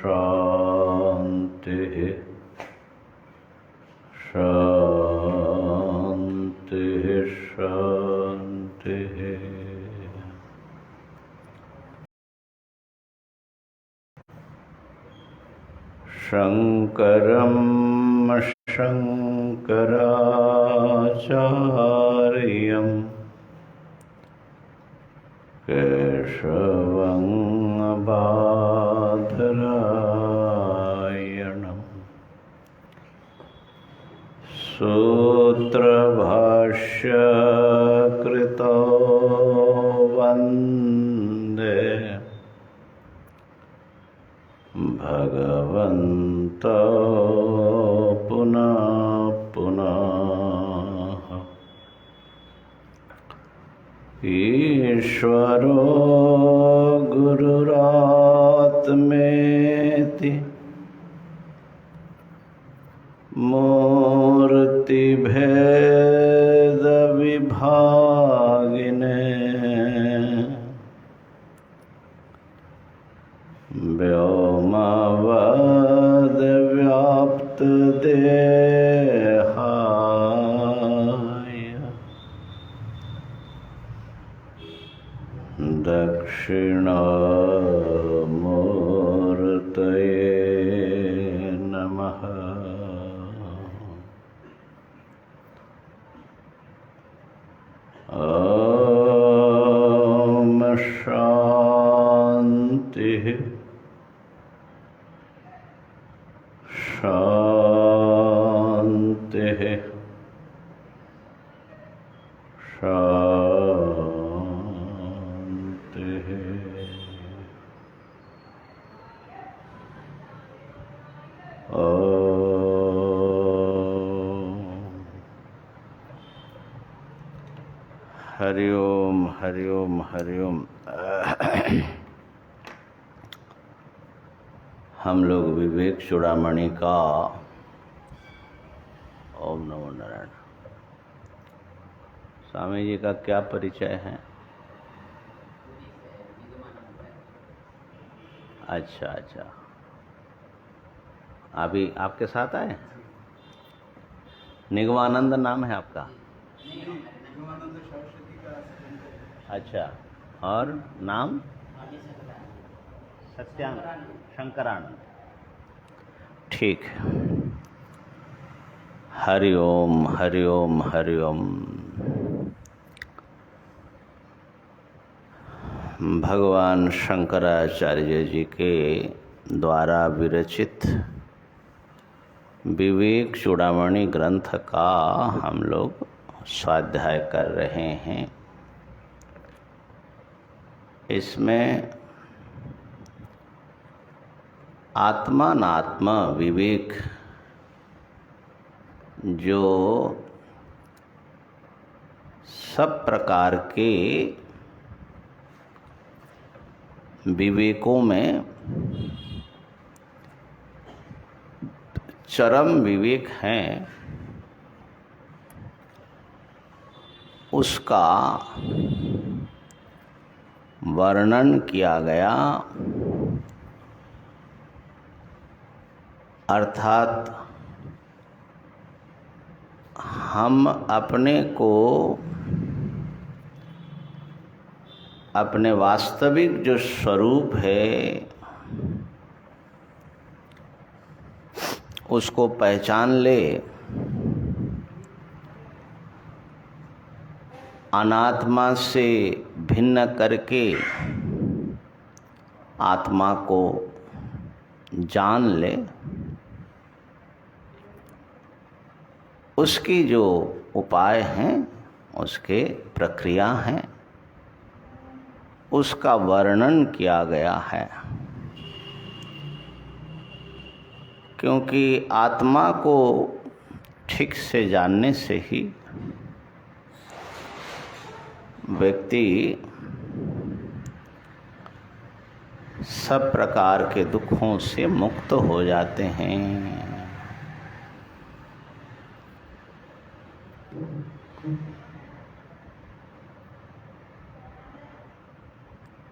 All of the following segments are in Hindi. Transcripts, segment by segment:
शांति शांति शांति। शंकरं शंकराचार्यं केशवं बादरायणं सूत्रभाष्यकृतो वन्दे भगवन्तो पुनः पुनः। ईश्वरो गुरुरात्मेति मूर्तिभेदविभागिने व्योमवद्व्याप्तदेहाय दक्षिणामूर्तये नमः। ॐ शान्तिः शान्तिः शान्तिः। हरि ओम हरि ओम हरि ओम। हम लोग विवेक चूड़ामणि का ओम नमो नारायण। स्वामी जी का क्या परिचय है? अच्छा अच्छा, अभी आपके साथ आए? निगमानंद नाम है आपका? अच्छा, और नाम? सत्यानंद शंकरानंद। ठीक। हरि ओम हरि ओम हरि ओम। भगवान शंकराचार्य जी के द्वारा विरचित विवेक चूड़ामणि ग्रंथ का हम लोग स्वाध्याय कर रहे हैं। इसमें आत्मानात्म विवेक जो सब प्रकार के विवेकों में चरम विवेक हैं, उसका वर्णन किया गया। अर्थात हम अपने को अपने वास्तविक जो स्वरूप है उसको पहचान ले, अनात्मा से भिन्न करके आत्मा को जान ले, उसकी जो उपाय हैं, उसके प्रक्रिया हैं, उसका वर्णन किया गया है। क्योंकि आत्मा को ठीक से जानने से ही व्यक्ति सब प्रकार के दुखों से मुक्त हो जाते हैं।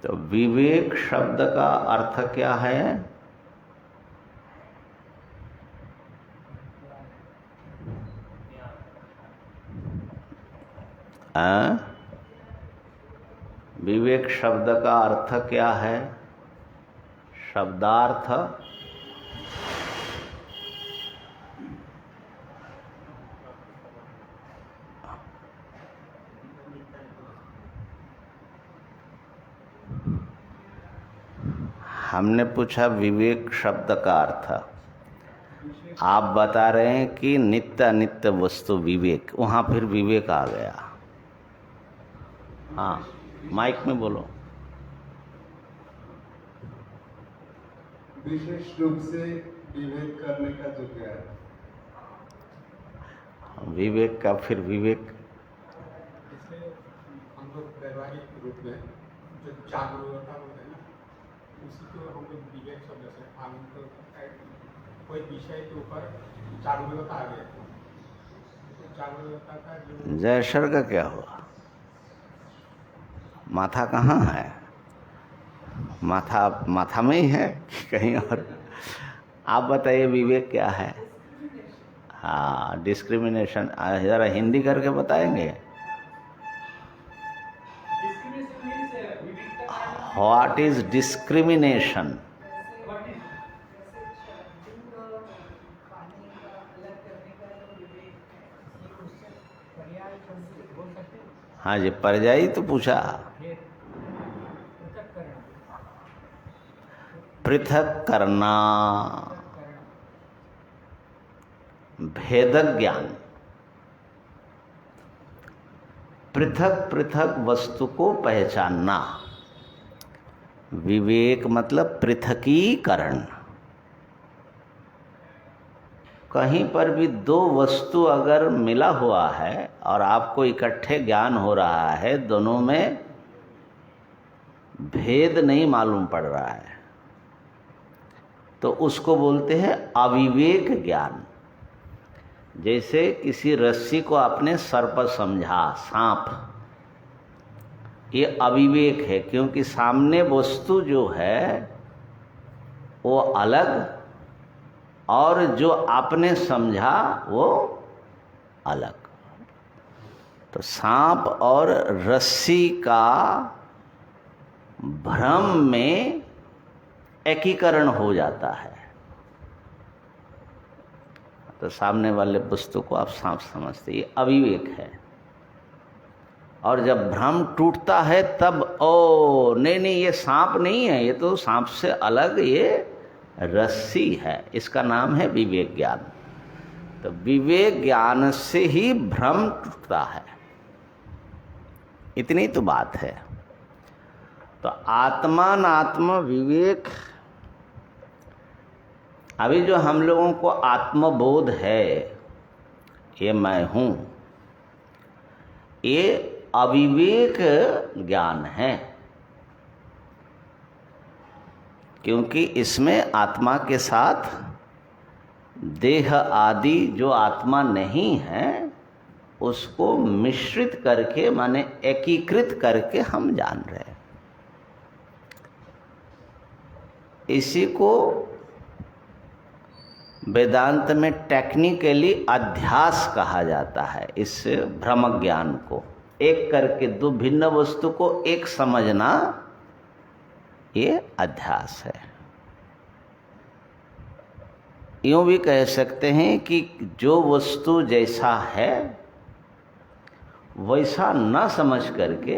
तो विवेक शब्द का अर्थ क्या है? विवेक शब्द का अर्थ क्या है? शब्दार्थ हमने पूछा विवेक शब्द का अर्थ। आप बता रहे हैं कि नित्य अनित्य वस्तु विवेक, वहाँ फिर विवेक आ गया। हाँ, माइक में बोलो। विशेष रूप से विवेक करने का जो क्या है? विवेक का फिर विवेक, इसे हम लोग वैवाहिक रूप में जो जागरूकता होता है ना, उसी को हम लोग विवेक शब्द से तो कोई विषय के ऊपर जागरूकता आ गया, तो जागरूकता का जो जयसर का क्या हुआ? माथा कहाँ है? माथा में ही है कि कहीं और? आप बताइए विवेक क्या है? हाँ, डिस्क्रिमिनेशन। जरा हिंदी करके बताएंगे। What is discrimination? हाँ जी, पर्यायी तो पूछा। पृथक करना, भेदक ज्ञान, पृथक पृथक वस्तु को पहचानना। विवेक मतलब पृथकीकरण। कहीं पर भी दो वस्तु अगर मिला हुआ है और आपको इकट्ठे ज्ञान हो रहा है, दोनों में भेद नहीं मालूम पड़ रहा है, तो उसको बोलते हैं अविवेक ज्ञान। जैसे किसी रस्सी को आपने सर्प समझा, सांप, ये अविवेक है, क्योंकि सामने वस्तु जो है वो अलग और जो आपने समझा वो अलग। तो सांप और रस्सी का भ्रम में एकीकरण हो जाता है, तो सामने वाले वस्तु को आप सांप समझते, ये अविवेक है। और जब भ्रम टूटता है तब ओ नहीं ये सांप नहीं है, ये तो सांप से अलग ये रस्सी है, इसका नाम है विवेक ज्ञान। तो विवेक ज्ञान से ही भ्रम टूटता है, इतनी तो बात है। तो आत्मात्म विवेक, अभी जो हम लोगों को आत्मबोध है, ये मैं हूँ, ये अविवेक ज्ञान है, क्योंकि इसमें आत्मा के साथ देह आदि जो आत्मा नहीं है उसको मिश्रित करके, माने एकीकृत करके हम जान रहे हैं। इसी को वेदांत में टेक्निकली अध्यास कहा जाता है। इस भ्रम ज्ञान को एक करके दो भिन्न वस्तु को एक समझना, ये अध्यास है। यूं भी कह सकते हैं कि जो वस्तु जैसा है वैसा न समझ करके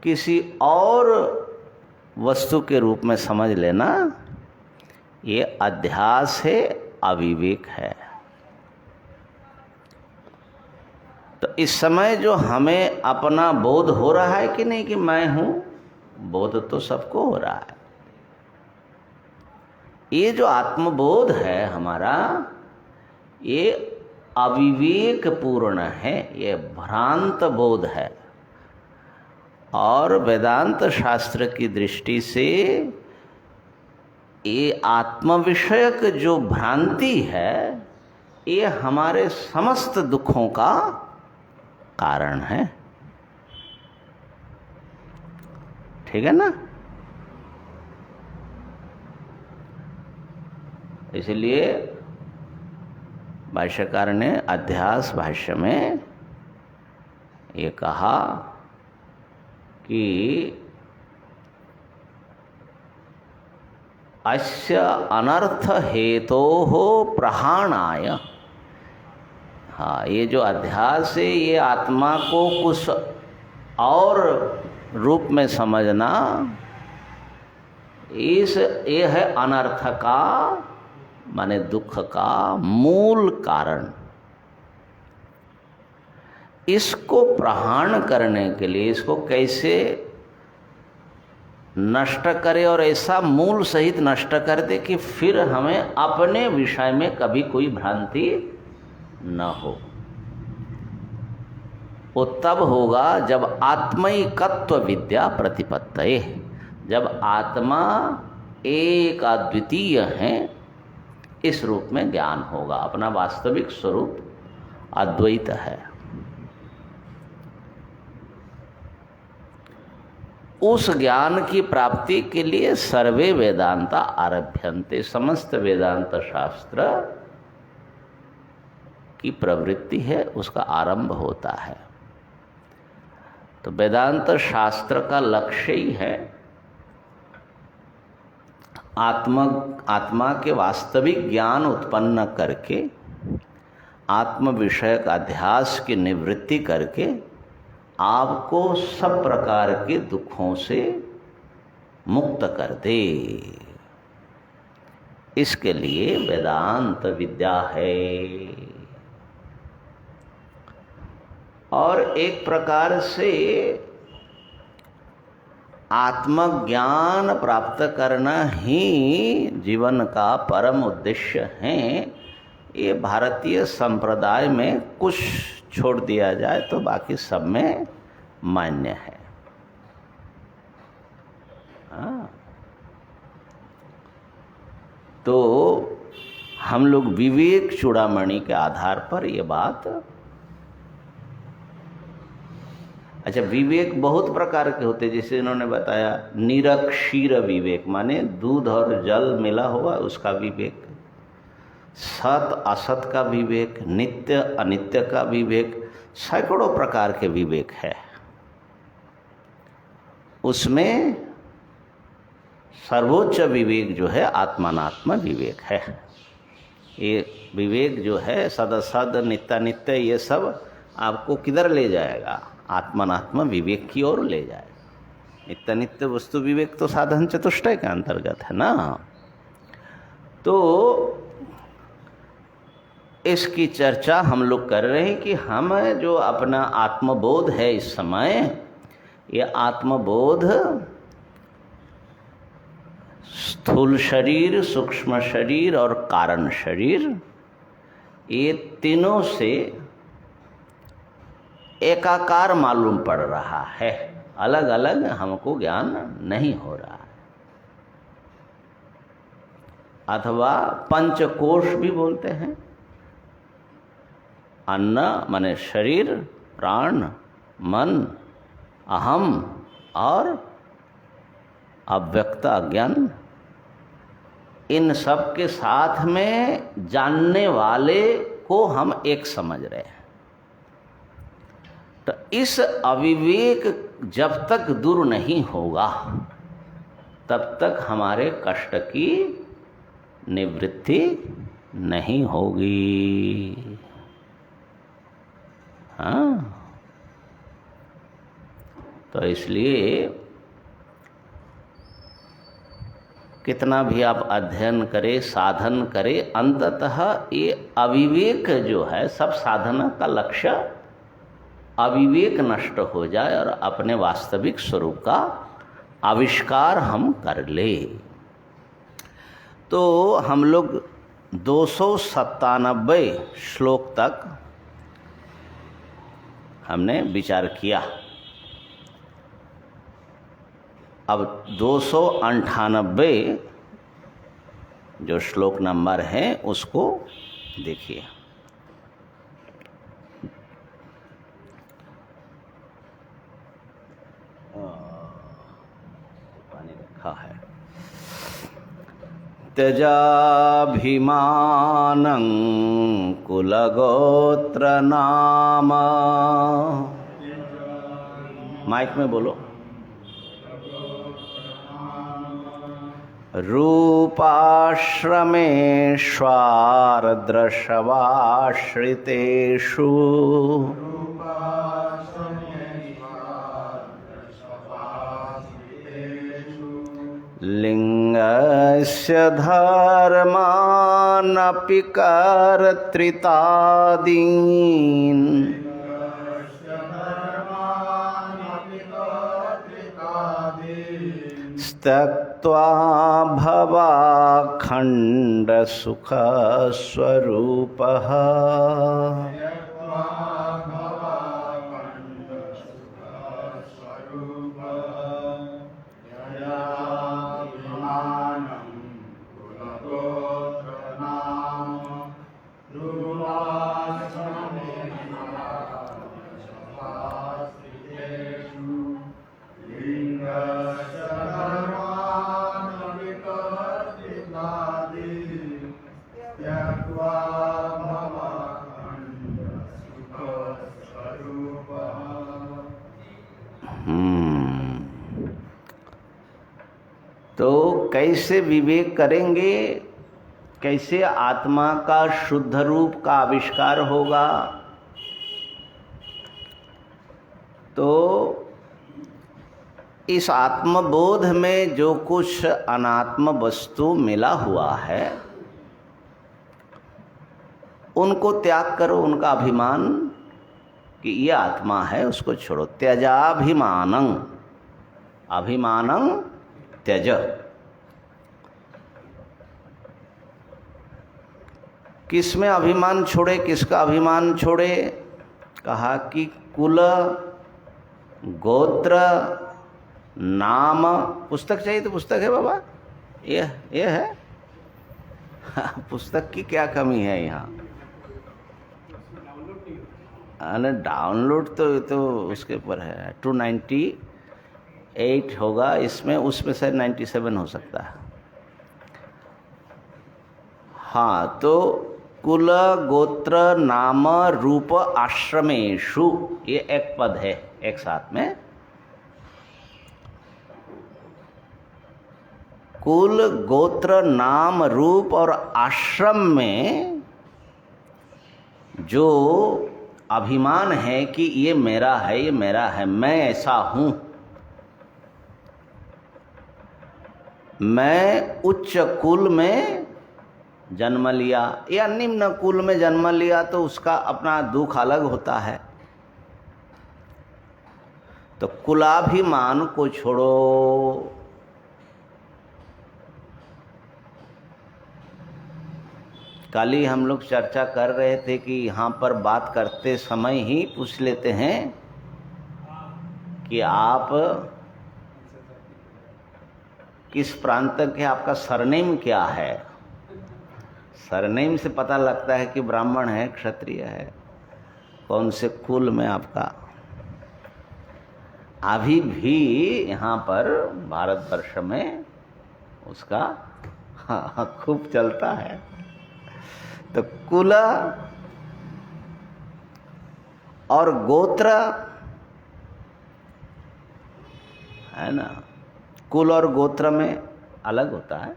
किसी और वस्तु के रूप में समझ लेना, ये अध्यास है, अविवेक है। तो इस समय जो हमें अपना बोध हो रहा है कि नहीं कि मैं हूं, बोध तो सबको हो रहा है। ये जो आत्मबोध है हमारा, ये अविवेक पूर्ण है, ये भ्रांत बोध है। और वेदांत शास्त्र की दृष्टि से ये आत्म विषयक जो भ्रांति है, ये हमारे समस्त दुखों का कारण है। ठीक है ना? इसलिए भाष्यकार ने अध्यास भाष्य में ये कहा कि अस्य अनर्थ हेतोः प्रहाणाय, हाँ, ये जो अध्यास है ये आत्मा को कुछ और रूप में समझना, ये है अनर्थ का माने दुख का मूल कारण। इसको प्रहाण करने के लिए इसको कैसे नष्ट करे और ऐसा मूल सहित नष्ट कर दे कि फिर हमें अपने विषय में कभी कोई भ्रांति न हो। वो तब होगा जब आत्मैकत्व विद्या प्रतिपत्तये, जब आत्मा एक अद्वितीय है इस रूप में ज्ञान होगा। अपना वास्तविक स्वरूप अद्वैत है। उस ज्ञान की प्राप्ति के लिए सर्वे वेदांता आरभ्यन्ते, समस्त वेदांत शास्त्र की प्रवृत्ति है, उसका आरंभ होता है। तो वेदांत शास्त्र का लक्ष्य ही है आत्मा के वास्तविक ज्ञान उत्पन्न करके, आत्म विषयक अध्यास की निवृत्ति करके आपको सब प्रकार के दुखों से मुक्त कर दे। इसके लिए वेदांत विद्या है। और एक प्रकार से आत्मज्ञान प्राप्त करना ही जीवन का परम उद्देश्य है। ये भारतीय संप्रदाय में कुछ छोड़ दिया जाए तो बाकी सब में मान्य है। हाँ, तो हम लोग विवेक चूड़ामणि के आधार पर ये बात, अच्छा, विवेक बहुत प्रकार के होते, जैसे इन्होंने बताया निरक्षीर विवेक माने दूध और जल मिला हुआ उसका विवेक, सत असत का विवेक, नित्य अनित्य का विवेक, सैकड़ों प्रकार के विवेक है। उसमें सर्वोच्च विवेक जो है आत्मानात्म विवेक है। ये विवेक जो है सदसद नित्यानित्य ये सब आपको किधर ले जाएगा? आत्मानात्म विवेक की ओर ले जाएगा। नित्यानित्य वस्तु विवेक तो साधन चतुष्टय के अंतर्गत है ना। तो इसकी चर्चा हम लोग कर रहे हैं कि हम जो अपना आत्मबोध है इस समय, ये आत्मबोध स्थूल शरीर, सूक्ष्म शरीर और कारण शरीर, ये तीनों से एकाकार मालूम पड़ रहा है, अलग अलग हमको ज्ञान नहीं हो रहा है। अथवा पंचकोश भी बोलते हैं। अन्न माने शरीर, प्राण, मन, अहम और अव्यक्त अज्ञान, इन सब के साथ में जानने वाले को हम एक समझ रहे हैं। तो इस अविवेक जब तक दूर नहीं होगा तब तक हमारे कष्ट की निवृत्ति नहीं होगी। हाँ, तो इसलिए कितना भी आप अध्ययन करें, साधन करें, अंततः ये अविवेक जो है, सब साधना का लक्ष्य अविवेक नष्ट हो जाए और अपने वास्तविक स्वरूप का आविष्कार हम कर ले। तो हम लोग 297 श्लोक तक हमने विचार किया। अब 298 जो श्लोक नंबर है उसको देखिए। पानी रखा है। त्यजाभिमानं कुलगोत्र नाम माइक में बोलो। रूपाश्रमेष्वार्द्रशवाश्रितेषु लिंगस्य धर्मानपि कर्तृतादीन् त्यक्त्वा भवाखण्डसुखस्वरूपः तो कैसे विवेक करेंगे, कैसे आत्मा का शुद्ध रूप का आविष्कार होगा? तो इस आत्मबोध में जो कुछ अनात्म वस्तु मिला हुआ है उनको त्याग करो, उनका अभिमान कि ये आत्मा है उसको छोड़ो। त्यजाभिमानं, अभिमानं त्यज। किस में अभिमान छोड़े, किसका अभिमान छोड़े? कहा कि कुल, गोत्र, नाम। पुस्तक चाहिए तो पुस्तक है बाबा, ये है। पुस्तक की क्या कमी है यहाँ? अरे डाउनलोड तो उसके ऊपर है। 298 होगा इसमें, उसमें से 97 हो सकता है। हाँ, तो कुल, गोत्र, नाम, रूप, आश्रमेषु, ये एक पद है एक साथ में। कुल, गोत्र, नाम, रूप और आश्रम में जो अभिमान है कि ये मेरा है, ये मेरा है, मैं ऐसा हूं, मैं उच्च कुल में जन्म लिया या निम्न कुल में जन्म लिया तो उसका अपना दुख अलग होता है। तो कुलाभिमान को छोड़ो। कल ही हम लोग चर्चा कर रहे थे कि यहाँ पर बात करते समय ही पूछ लेते हैं कि आप किस प्रांत के, आपका सरनेम क्या है। सरनेम से पता लगता है कि ब्राह्मण है, क्षत्रिय है, कौन से कुल में आपका। अभी भी यहाँ पर भारतवर्ष में उसका खूब चलता है। तो कुल और गोत्र है ना, कुल और गोत्र में अलग होता है।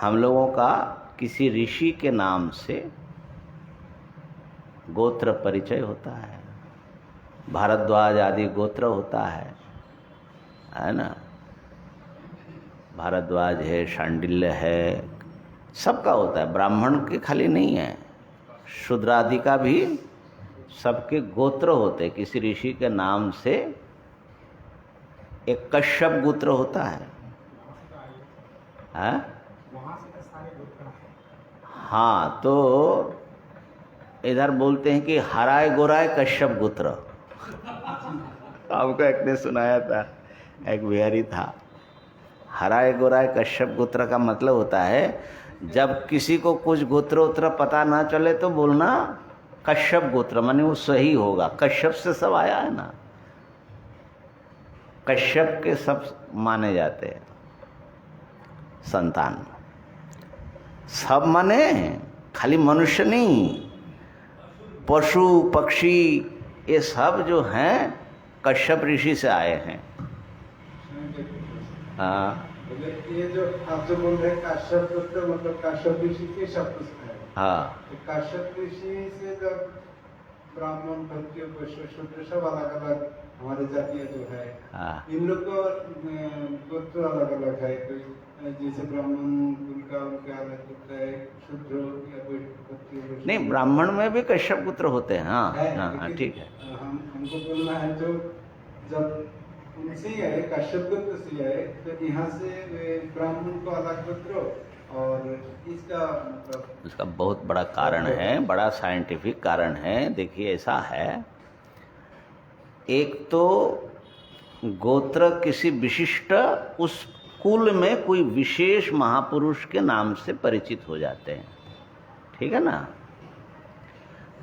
हम लोगों का किसी ऋषि के नाम से गोत्र परिचय होता है, भारद्वाज आदि गोत्र होता है ना। भारद्वाज है, शांडिल्य है, सबका होता है, ब्राह्मण के खाली नहीं है, शूद्रादि का भी सबके गोत्र होते। किसी ऋषि के नाम से एक कश्यप गोत्र होता है। हाँ, तो इधर बोलते हैं कि हराय गोराय कश्यप गोत्र। आपको एक ने सुनाया था, एक बिहारी था। हराय गोराय कश्यप गोत्र का मतलब होता है जब किसी को कुछ गोत्रोत्र पता ना चले तो बोलना कश्यप गोत्र, माने वो सही होगा। कश्यप से सब आया है ना, कश्यप के सब माने जाते हैं संतान। सब माने खाली मनुष्य नहीं, पशु पक्षी ये सब जो हैं कश्यप ऋषि से आए हैं। हाँ ये जो आप जो बोल रहे हैं काश्यप पुत्र, मतलब काश्यप ऋषि के शब्द से है। हाँ तो काश्यप ऋषि से जब ब्राह्मण, क्षत्रिय, वैश्य, शूद्र सब अलग अलग हमारे जातियां जो है, हाँ इन लोग को गोत्र अलग अलग है। कोई जैसे ब्राह्मण कुल का उनका अलग होता है, शूद्र या कोई क्षत्रिय, वैश्य। नहीं, ब्राह्मण में भी कश्यप पुत्र होते हैं। हाँ है, हाँ हाँ, लेकिन ठीक है। हमको बोलना है जो जब उनसे ही आए, काश्यप गोत्र से आए, तो यहाँ से ब्राह्मण को अलग गोत्र, और इसका मतलब उसका बहुत बड़ा कारण है, बड़ा साइंटिफिक कारण है। देखिए ऐसा है, एक तो गोत्र किसी विशिष्ट उस कुल में कोई विशेष महापुरुष के नाम से परिचित हो जाते हैं, ठीक है ना।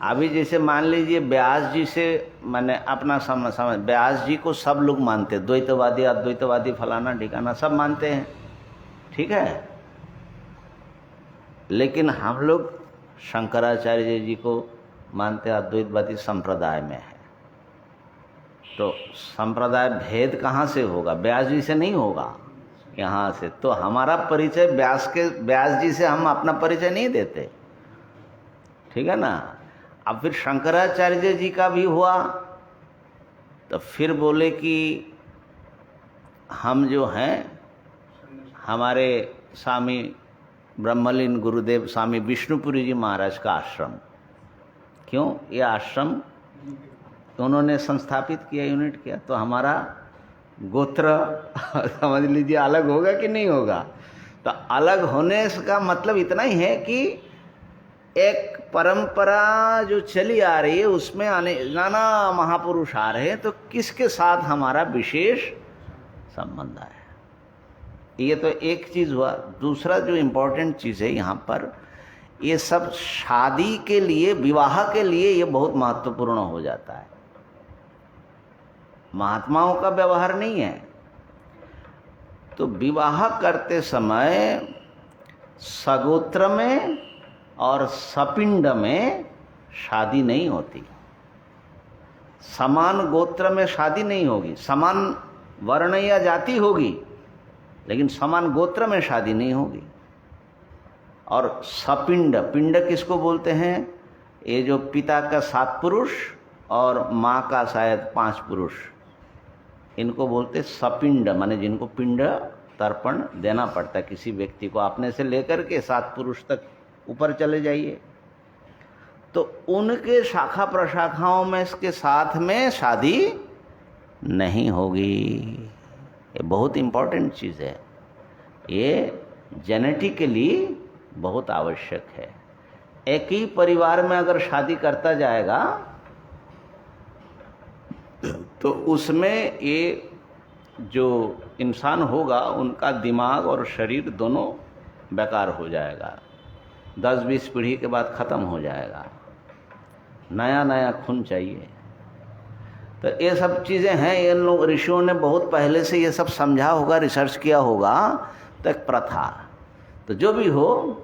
अभी जैसे मान लीजिए व्यास जी से, मैंने अपना समझ व्यास जी को सब लोग मानते, द्वैतवादी अद्वैतवादी फलाना ठिकाना सब मानते हैं, ठीक है। लेकिन हम लोग शंकराचार्य जी को मानते अद्वैतवादी संप्रदाय में है। तो संप्रदाय भेद कहाँ से होगा? व्यास जी से नहीं होगा, यहाँ से। तो हमारा परिचय व्यास जी से हम अपना परिचय नहीं देते, ठीक है ना। अब फिर शंकराचार्य जी का भी हुआ तो फिर बोले कि हम जो हैं, हमारे स्वामी ब्रह्मलीन गुरुदेव स्वामी विष्णुपुरी जी महाराज का आश्रम, क्यों ये आश्रम तो उन्होंने संस्थापित किया, यूनिट किया, तो हमारा गोत्र समझ लीजिए अलग होगा कि नहीं होगा। तो अलग होने का मतलब इतना ही है कि एक परंपरा जो चली आ रही है उसमें आने नाना महापुरुष आ रहे हैं, तो किसके साथ हमारा विशेष संबंध है। ये तो एक चीज़ हुआ। दूसरा जो इम्पोर्टेंट चीज़ है यहाँ पर, ये सब शादी के लिए, विवाह के लिए ये बहुत महत्वपूर्ण हो जाता है। महात्माओं का व्यवहार नहीं है। तो विवाह करते समय सगोत्र में और सपिंड में शादी नहीं होती। समान गोत्र में शादी नहीं होगी, समान वर्ण या जाति होगी, लेकिन समान गोत्र में शादी नहीं होगी। और सपिंड, पिंड किसको बोलते हैं? ये जो पिता का 7 पुरुष और माँ का शायद 5 पुरुष, इनको बोलते सपिंड, माने जिनको पिंड तर्पण देना पड़ता है किसी व्यक्ति को। अपने से लेकर के 7 पुरुष तक ऊपर चले जाइए, तो उनके शाखा प्रशाखाओं में इसके साथ में शादी नहीं होगी। ये बहुत इम्पोर्टेंट चीज़ है, ये जेनेटिकली बहुत आवश्यक है। एक ही परिवार में अगर शादी करता जाएगा तो उसमें ये जो इंसान होगा उनका दिमाग और शरीर दोनों बेकार हो जाएगा। 10-20 पीढ़ी के बाद ख़त्म हो जाएगा। नया नया खून चाहिए। तो ये सब चीज़ें हैं, इन लोग ऋषियों ने बहुत पहले से ये सब समझा होगा, रिसर्च किया होगा। तो एक प्रथा, तो जो भी हो,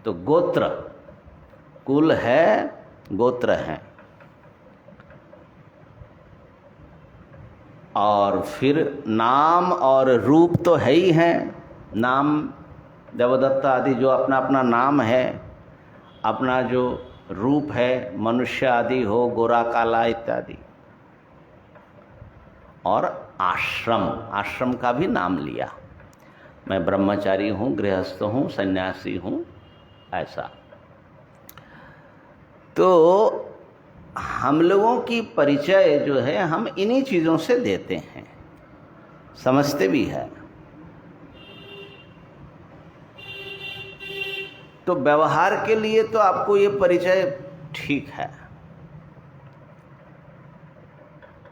तो गोत्र, कुल है, गोत्र है, और फिर नाम और रूप तो है ही हैं। नाम देवदत्त आदि जो अपना अपना नाम है, अपना जो रूप है, मनुष्य आदि हो, गोरा काला इत्यादि। और आश्रम, आश्रम का भी नाम लिया, मैं ब्रह्मचारी हूँ, गृहस्थ हूँ, सन्यासी हूँ, ऐसा। तो हम लोगों की परिचय जो है हम इन्हीं चीज़ों से देते हैं, समझते भी है। तो व्यवहार के लिए तो आपको ये परिचय ठीक है,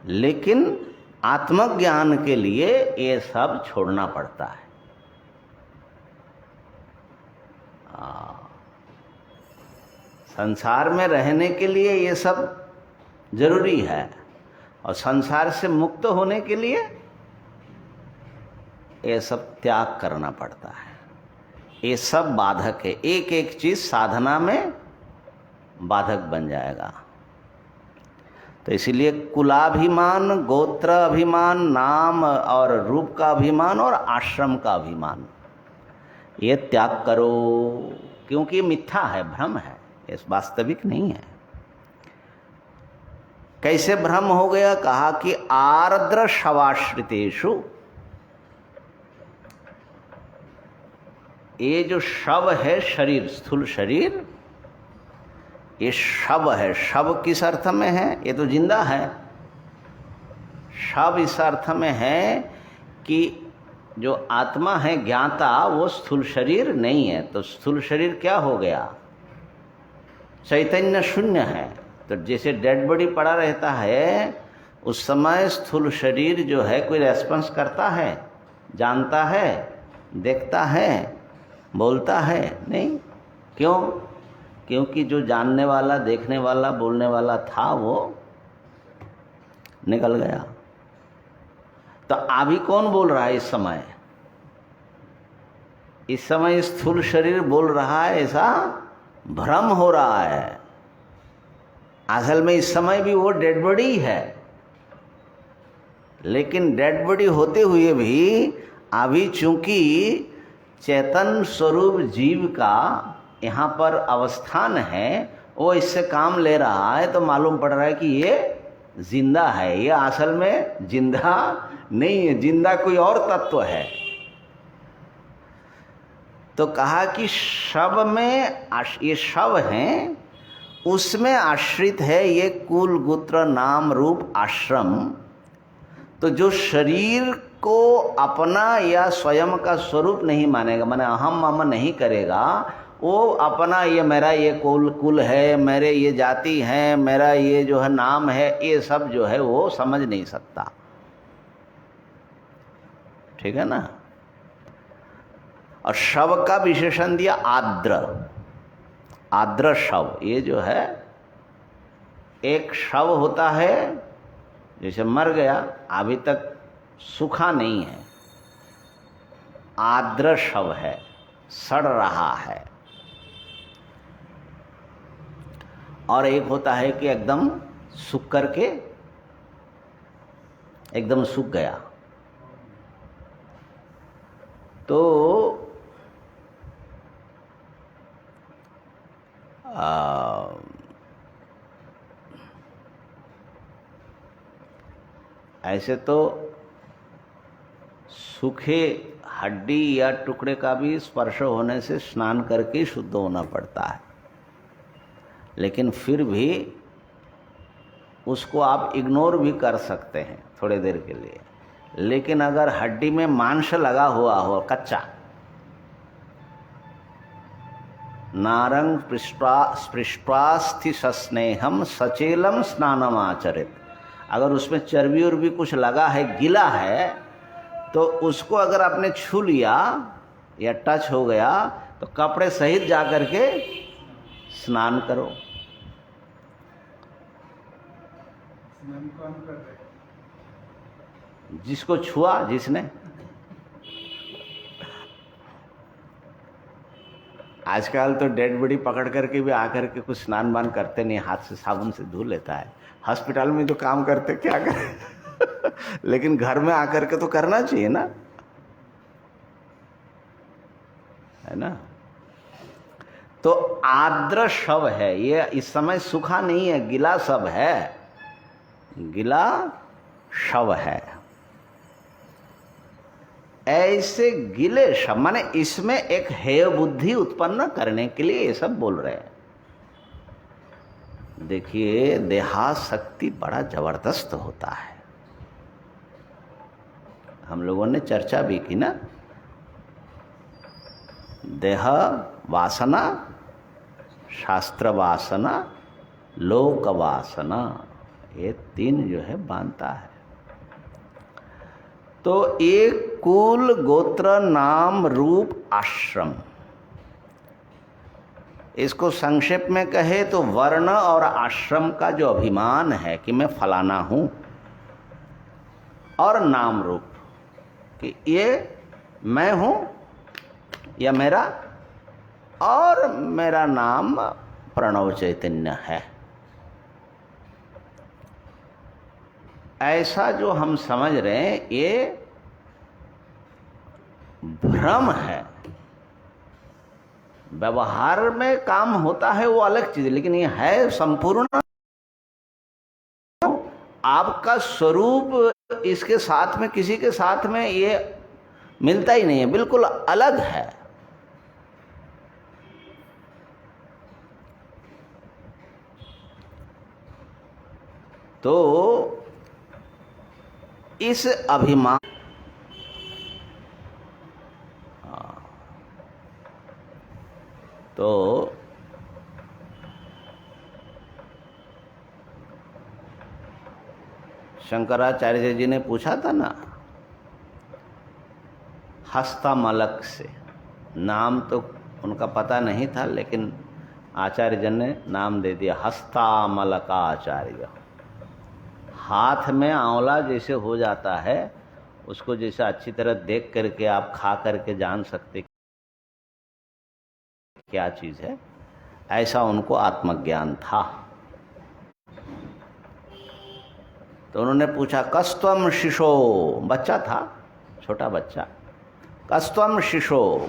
लेकिन आत्मज्ञान के लिए ये सब छोड़ना पड़ता है। संसार में रहने के लिए ये सब जरूरी है, और संसार से मुक्त होने के लिए ये सब त्याग करना पड़ता है। ये सब बाधक है, एक एक चीज साधना में बाधक बन जाएगा। तो इसीलिए कुलाभिमान, गोत्र अभिमान, नाम और रूप का अभिमान और आश्रम का अभिमान, ये त्याग करो, क्योंकि मिथ्या है, भ्रम है, ये वास्तविक नहीं है। कैसे भ्रम हो गया? कहा कि आर्द्र शवाश्रितेषु, ये जो शव है शरीर, स्थूल शरीर, ये शव है। शव किस अर्थ में है? ये तो जिंदा है। शव इस अर्थ में है कि जो आत्मा है ज्ञाता, वो स्थूल शरीर नहीं है। तो स्थूल शरीर क्या हो गया? चैतन्य शून्य है। तो जैसे डेड बॉडी पड़ा रहता है, उस समय स्थूल शरीर जो है कोई रेस्पॉन्स करता है, जानता है, देखता है, बोलता है? नहीं। क्यों? क्योंकि जो जानने वाला, देखने वाला, बोलने वाला था वो निकल गया। तो अभी कौन बोल रहा है इस समय? इस समय स्थूल शरीर बोल रहा है, ऐसा भ्रम हो रहा है। असल में इस समय भी वो डेड बॉडी है, लेकिन डेड बॉडी होते हुए भी अभी चूंकि चेतन स्वरूप जीव का यहाँ पर अवस्थान है, वो इससे काम ले रहा है, तो मालूम पड़ रहा है कि ये जिंदा है। ये असल में जिंदा नहीं है, जिंदा कोई और तत्व है। तो कहा कि शव में, ये शव हैं, उसमें आश्रित है ये कुल, गोत्र, नाम, रूप, आश्रम। तो जो शरीर को अपना या स्वयं का स्वरूप नहीं मानेगा, माने अहम मम नहीं करेगा, वो अपना ये मेरा ये कुल है, मेरे ये जाति है, मेरा ये जो है नाम है, ये सब जो है वो समझ नहीं सकता। ठीक है ना? और शव का विशेषण दिया आर्द्र, आर्द्र शव। ये जो है एक शव होता है, जैसे मर गया, अभी तक सूखा नहीं है, आर्द्र शव है, सड़ रहा है। और एक होता है कि एकदम सूख करके, एकदम सूख गया। तो ऐसे तो सूखे हड्डी या टुकड़े का भी स्पर्श होने से स्नान करके शुद्ध होना पड़ता है, लेकिन फिर भी उसको आप इग्नोर भी कर सकते हैं थोड़ी देर के लिए। लेकिन अगर हड्डी में मांस लगा हुआ हो कच्चा, नारंग स्पृष्ट्वास्थि सस्नेहम सचेलम स्नानम आचरित, अगर उसमें चर्बी उर्बी कुछ लगा है, गीला है, तो उसको अगर आपने छू लिया या टच हो गया तो कपड़े सहित जा करके स्नान करो। स्नान कौन कर रहे? जिसको छुआ, जिसने। आजकल तो डेड बॉडी पकड़ करके भी आकर के कुछ स्नान वान करते नहीं, हाथ से साबुन से धो लेता है। हॉस्पिटल में जो काम करते क्या करें लेकिन घर में आकर के तो करना चाहिए ना, है ना? तो आर्द्र शव है ये, इस समय सूखा नहीं है, गीला शव है, गीला शव है। ऐसे गिले शव, माने इसमें एक हेय बुद्धि उत्पन्न करने के लिए ये सब बोल रहे हैं। देखिए, देहाशक्ति बड़ा जबरदस्त होता है। हम लोगों ने चर्चा भी की ना, देह वासना, शास्त्र वासना, लोक वासना, ये तीन जो है बांधता है। तो एक कुल, गोत्र, नाम, रूप, आश्रम, इसको संक्षेप में कहे तो वर्ण और आश्रम का जो अभिमान है कि मैं फलाना हूं, और नाम रूप कि ये मैं हूं या मेरा, और मेरा नाम प्रणव चैतन्य है। ऐसा जो हम समझ रहे हैं ये भ्रम है। व्यवहार में काम होता है वो अलग चीज, लेकिन ये है संपूर्ण। आपका स्वरूप इसके साथ में, किसी के साथ में ये मिलता ही नहीं है, बिल्कुल अलग है। तो इस अभिमान, तो शंकराचार्य जी ने पूछा था ना, हस्तमलक से, नाम तो उनका पता नहीं था, लेकिन आचार्य जन ने नाम दे दिया हस्तामलकाचार्य। हाथ में आंवला जैसे हो जाता है, उसको जैसे अच्छी तरह देख करके आप खा करके जान सकते क्या चीज है, ऐसा उनको आत्मज्ञान था। तो उन्होंने पूछा कस्त्वम शिशो, बच्चा था, छोटा बच्चा, कस्त्वम शिशो,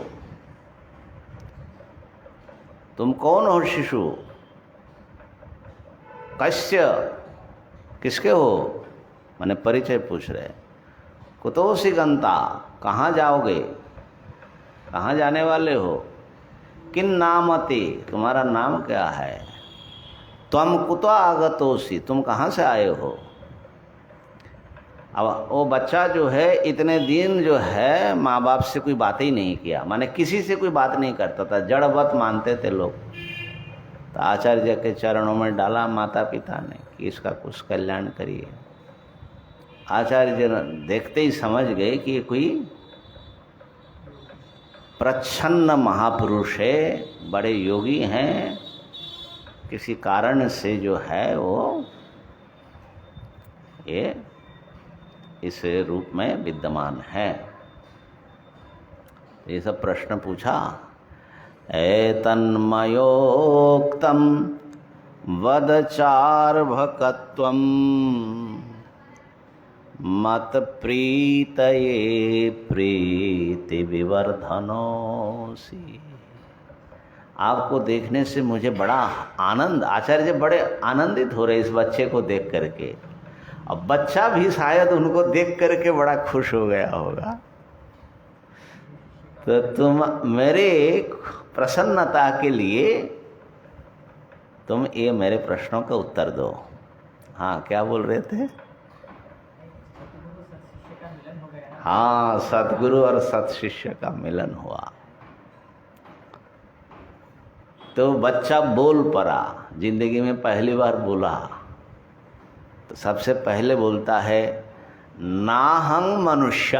तुम कौन हो शिशु? कस्य, किसके हो, माने परिचय पूछ रहे। कुतोसी गंता, कहाँ जाओगे, कहाँ जाने वाले हो? किन नामति, तुम्हारा नाम क्या है? त्वम कुतो आगतोसी, तुम कहाँ से आए हो? अब वो बच्चा जो है इतने दिन जो है माँ बाप से कोई बात ही नहीं किया, माने किसी से कोई बात नहीं करता था, जड़वत मानते थे लोग। तो आचार्य के चरणों में डाला माता पिता ने कि इसका कुछ कल्याण करिए। आचार्य जी देखते ही समझ गए कि ये कोई प्रच्छन्न महापुरुष है, बड़े योगी हैं, किसी कारण से जो है वो ये इस रूप में विद्यमान है। ये सब प्रश्न पूछा। एतन्मयोक्तम वदचार्भकत्वम मत प्रीतये प्रीति विवर्धनोसी। आपको देखने से मुझे बड़ा आनंद, आचार्य जी बड़े आनंदित हो रहे इस बच्चे को देख करके। अब बच्चा भी शायद उनको देख करके बड़ा खुश हो गया होगा। तो तुम मेरे प्रसन्नता के लिए तुम ये मेरे प्रश्नों का उत्तर दो। हाँ, क्या बोल रहे थे? हाँ, सतगुरु और सत्शिष्य का मिलन हुआ। तो बच्चा बोल पड़ा, जिंदगी में पहली बार बोला। तो सबसे पहले बोलता है नाहं मनुष्य,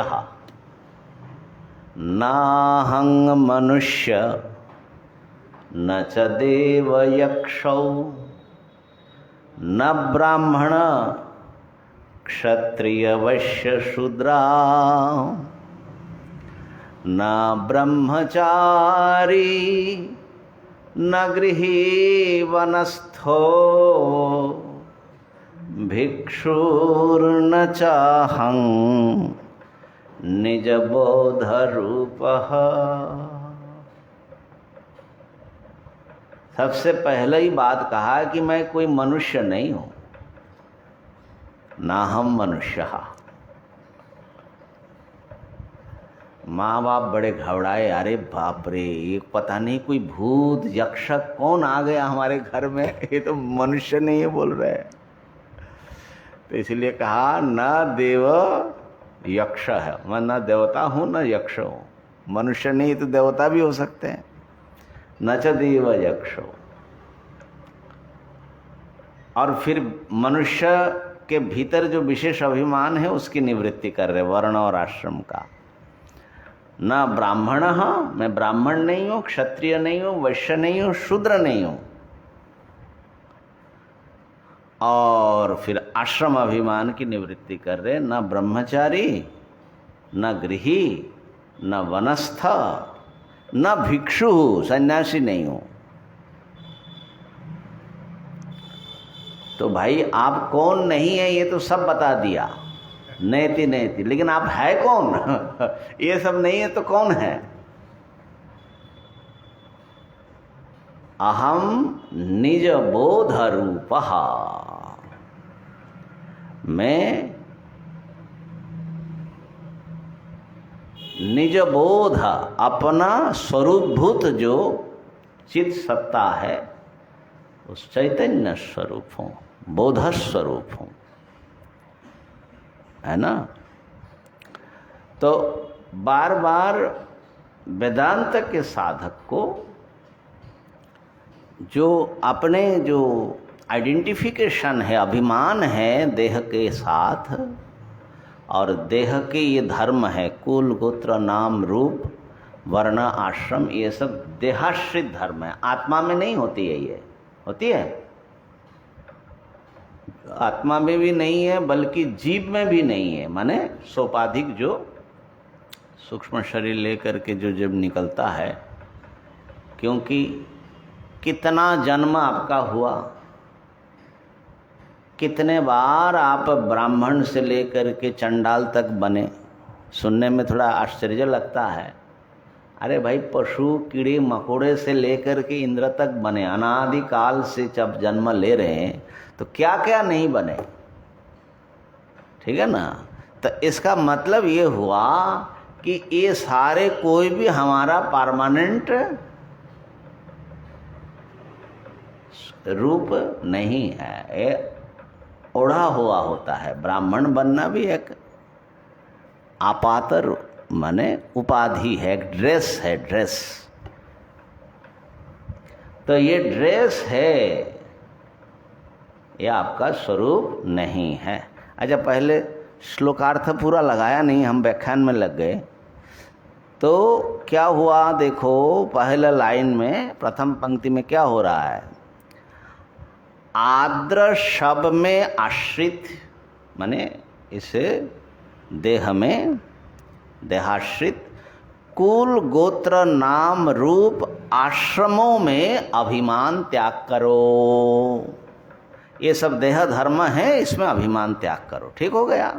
नाहं मनुष्य न च देव यक्षौ न ब्राह्मण क्षत्रिय वैश्य शूद्रा न ब्रह्मचारी न गृही वनस्थो भिक्षुर्न चाहं निज बोध रूपः। सबसे पहले ही बात कहा कि मैं कोई मनुष्य नहीं हूं, ना हम मनुष्य। माँ बाप बड़े घबराए, अरे बाप रे, ये पता नहीं कोई भूत यक्ष कौन आ गया हमारे घर में, ये तो मनुष्य नहीं है बोल रहे। तो इसलिए कहा न देव यक्ष है, मैं न देवता हूँ न यक्ष हूँ। मनुष्य नहीं तो देवता भी हो सकते हैं। न च देव यक्ष। और फिर मनुष्य के भीतर जो विशेष अभिमान है उसकी निवृत्ति कर रहे, वर्ण और आश्रम का। न ब्राह्मण, मैं ब्राह्मण नहीं हूँ, क्षत्रिय नहीं हूँ, वैश्य नहीं हूँ, शूद्र नहीं हूँ। और फिर आश्रम अभिमान की निवृत्ति कर रहे, न ब्रह्मचारी न गृही न वनस्थ न भिक्षु, सन्यासी नहीं हूं। तो भाई आप कौन नहीं है ये तो सब बता दिया, नेति नेति, लेकिन आप है कौन? ये सब नहीं है तो कौन है? अहम निज बोध रूपः, मैं निज बोध, अपना स्वरूपभूत जो चित सत्ता है उस चैतन्य स्वरूप हूँ, बोध स्वरूप हूँ, है ना। तो बार बार वेदांत के साधक को जो अपने जो आइडेंटिफिकेशन है, अभिमान है देह के साथ, और देह के ये धर्म है कुल गोत्र नाम रूप वर्ण आश्रम, ये सब देहाश्रित धर्म है, आत्मा में नहीं होती है। ये होती है आत्मा में भी नहीं है, बल्कि जीव में भी नहीं है। माने सोपाधिक जो सूक्ष्म शरीर लेकर के जो जब निकलता है, क्योंकि कितना जन्म आपका हुआ, कितने बार आप ब्राह्मण से लेकर के चंडाल तक बने। सुनने में थोड़ा आश्चर्य लगता है, अरे भाई पशु कीड़े मकोड़े से लेकर के इंद्र तक बने, अनादि काल से जब जन्म ले रहे हैं तो क्या क्या नहीं बने, ठीक है ना। तो इसका मतलब ये हुआ कि ये सारे कोई भी हमारा परमानेंट रूप नहीं है, ये ओढ़ा हुआ होता है। ब्राह्मण बनना भी एक आपातर माने उपाधि है, एक ड्रेस है, ड्रेस। तो ये ड्रेस है, ये आपका स्वरूप नहीं है। अच्छा, पहले श्लोकार्थ पूरा लगाया नहीं, हम व्याख्यान में लग गए। तो क्या हुआ देखो, पहले लाइन में प्रथम पंक्ति में क्या हो रहा है, आद्र शब में आश्रित, माने इसे देह में देहाश्रित कुल गोत्र नाम रूप आश्रमों में अभिमान त्याग करो। ये सब देह धर्म है, इसमें अभिमान त्याग करो। ठीक हो गया।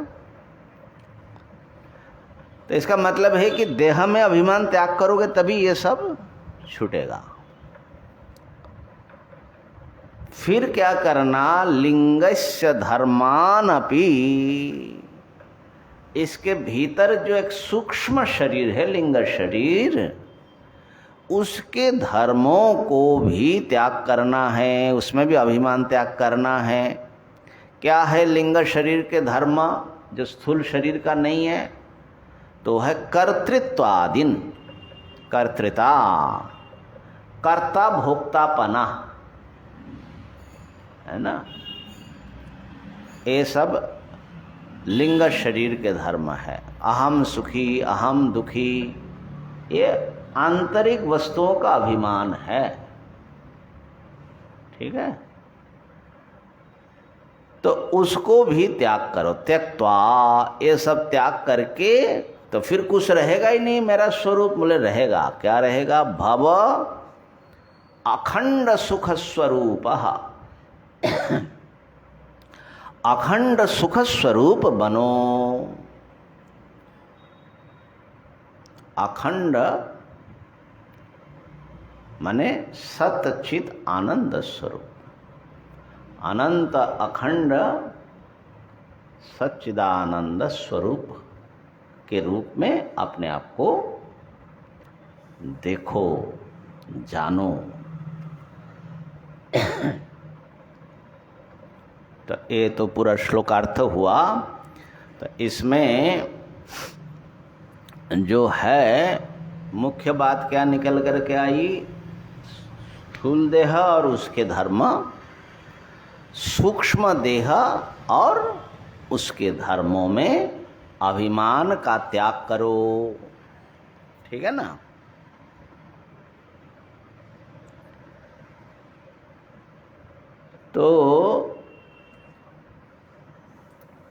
तो इसका मतलब है कि देह में अभिमान त्याग करोगे तभी ये सब छूटेगा। फिर क्या करना, लिंगस्य धर्मान अपि, इसके भीतर जो एक सूक्ष्म शरीर है, लिंग शरीर, उसके धर्मों को भी त्याग करना है, उसमें भी अभिमान त्याग करना है। क्या है लिंग शरीर के धर्म जो स्थूल शरीर का नहीं है? तो है कर्तृत्वादिन, कर्तृता, कर्ता भोक्तापना, है ना। ये सब लिंग शरीर के धर्म है। अहम सुखी, अहम दुखी, ये आंतरिक वस्तुओं का अभिमान है। ठीक है, तो उसको भी त्याग करो। त्यक्त्वा, ये सब त्याग करके तो फिर कुछ रहेगा ही नहीं। मेरा स्वरूप बोले रहेगा, क्या रहेगा? भव अखंड सुख स्वरूप, अखंड सुख स्वरूप बनो। अखंड माने सतचित आनंद स्वरूप, अनंत अखंड सच्चिदानंद स्वरूप के रूप में अपने आप को देखो, जानो। तो ये तो पूरा श्लोकार्थ हुआ। तो इसमें जो है मुख्य बात क्या निकल कर के आई? स्थूल देह और उसके धर्म, सूक्ष्म देह और उसके धर्मों में अभिमान का त्याग करो। ठीक है ना। तो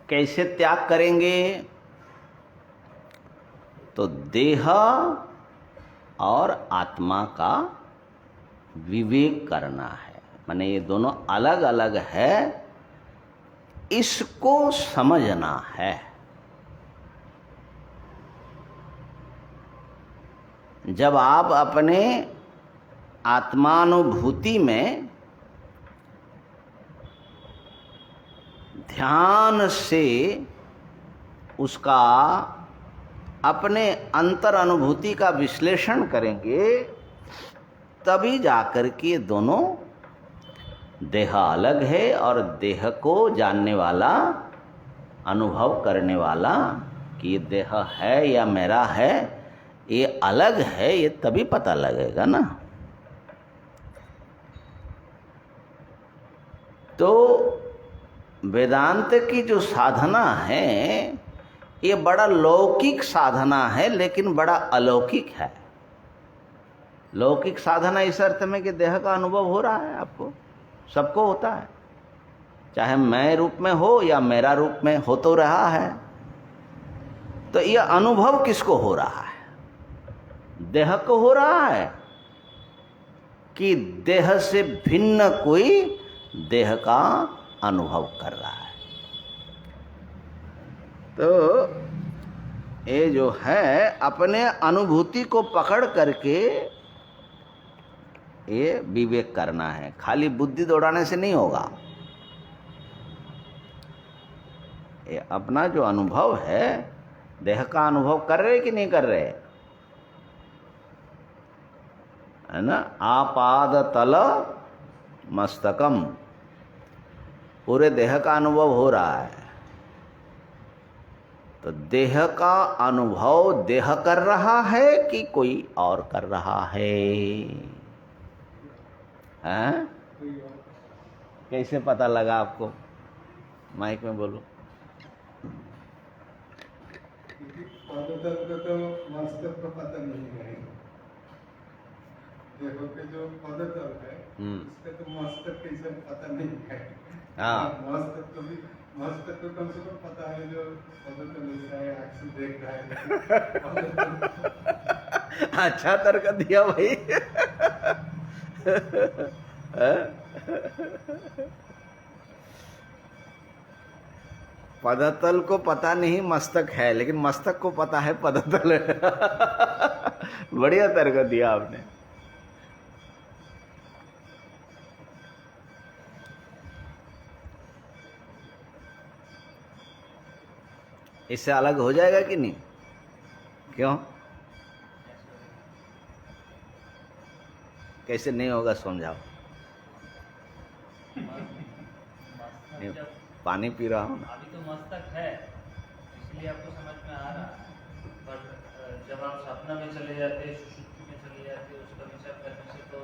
कैसे त्याग करेंगे? तो देह और आत्मा का विवेक करना है। माने ये दोनों अलग अलग है, इसको समझना है। जब आप अपने आत्मानुभूति में ध्यान से उसका अपने अंतर अनुभूति का विश्लेषण करेंगे, तभी जाकर के दोनों, देह अलग है और देह को जानने वाला, अनुभव करने वाला कि ये देह है या मेरा है, ये अलग है, ये तभी पता लगेगा ना। तो वेदांत की जो साधना है ये बड़ा लौकिक साधना है, लेकिन बड़ा अलौकिक है। लौकिक साधना इस अर्थ में कि देह का अनुभव हो रहा है, आपको सबको होता है, चाहे मैं रूप में हो या मेरा रूप में हो तो रहा है। तो यह अनुभव किसको हो रहा है? देह को हो रहा है कि देह से भिन्न कोई देह का अनुभव कर रहा है। तो ये जो है अपने अनुभूति को पकड़ करके ये विवेक करना है, खाली बुद्धि दौड़ाने से नहीं होगा। ये अपना जो अनुभव है, देह का अनुभव कर रहे कि नहीं कर रहे, है ना। आपाद तल मस्तकम, पूरे देह का अनुभव हो रहा है। तो देह का अनुभव देह कर रहा है कि कोई और कर रहा है? हैं? कैसे पता लगा आपको? माइक में बोलो। पदतल को तो मस्तक को पता नहीं है। देखो कि जो पदतल है उसका तो मस्तक कैसे पता नहीं है। हाँ, मस्तक को कम से कम पता है, जो पदतल ऐसा है, आँख से देख रहा है। अच्छा तर्क दिया भाई। पदतल को पता नहीं मस्तक है, लेकिन मस्तक को पता है पदतल है। बढ़िया तर्क दिया आपने। इससे अलग हो जाएगा कि नहीं? क्यों? कैसे नहीं होगा, समझाओ। नहीं, पानी पी रहा हूँ। अभी तो मस्तक है, इसलिए आपको समझ में आ रहा है, पर जब आप सपना में चले जाते, सुषुप्ति में चले जाते, उसका विचार करने से तो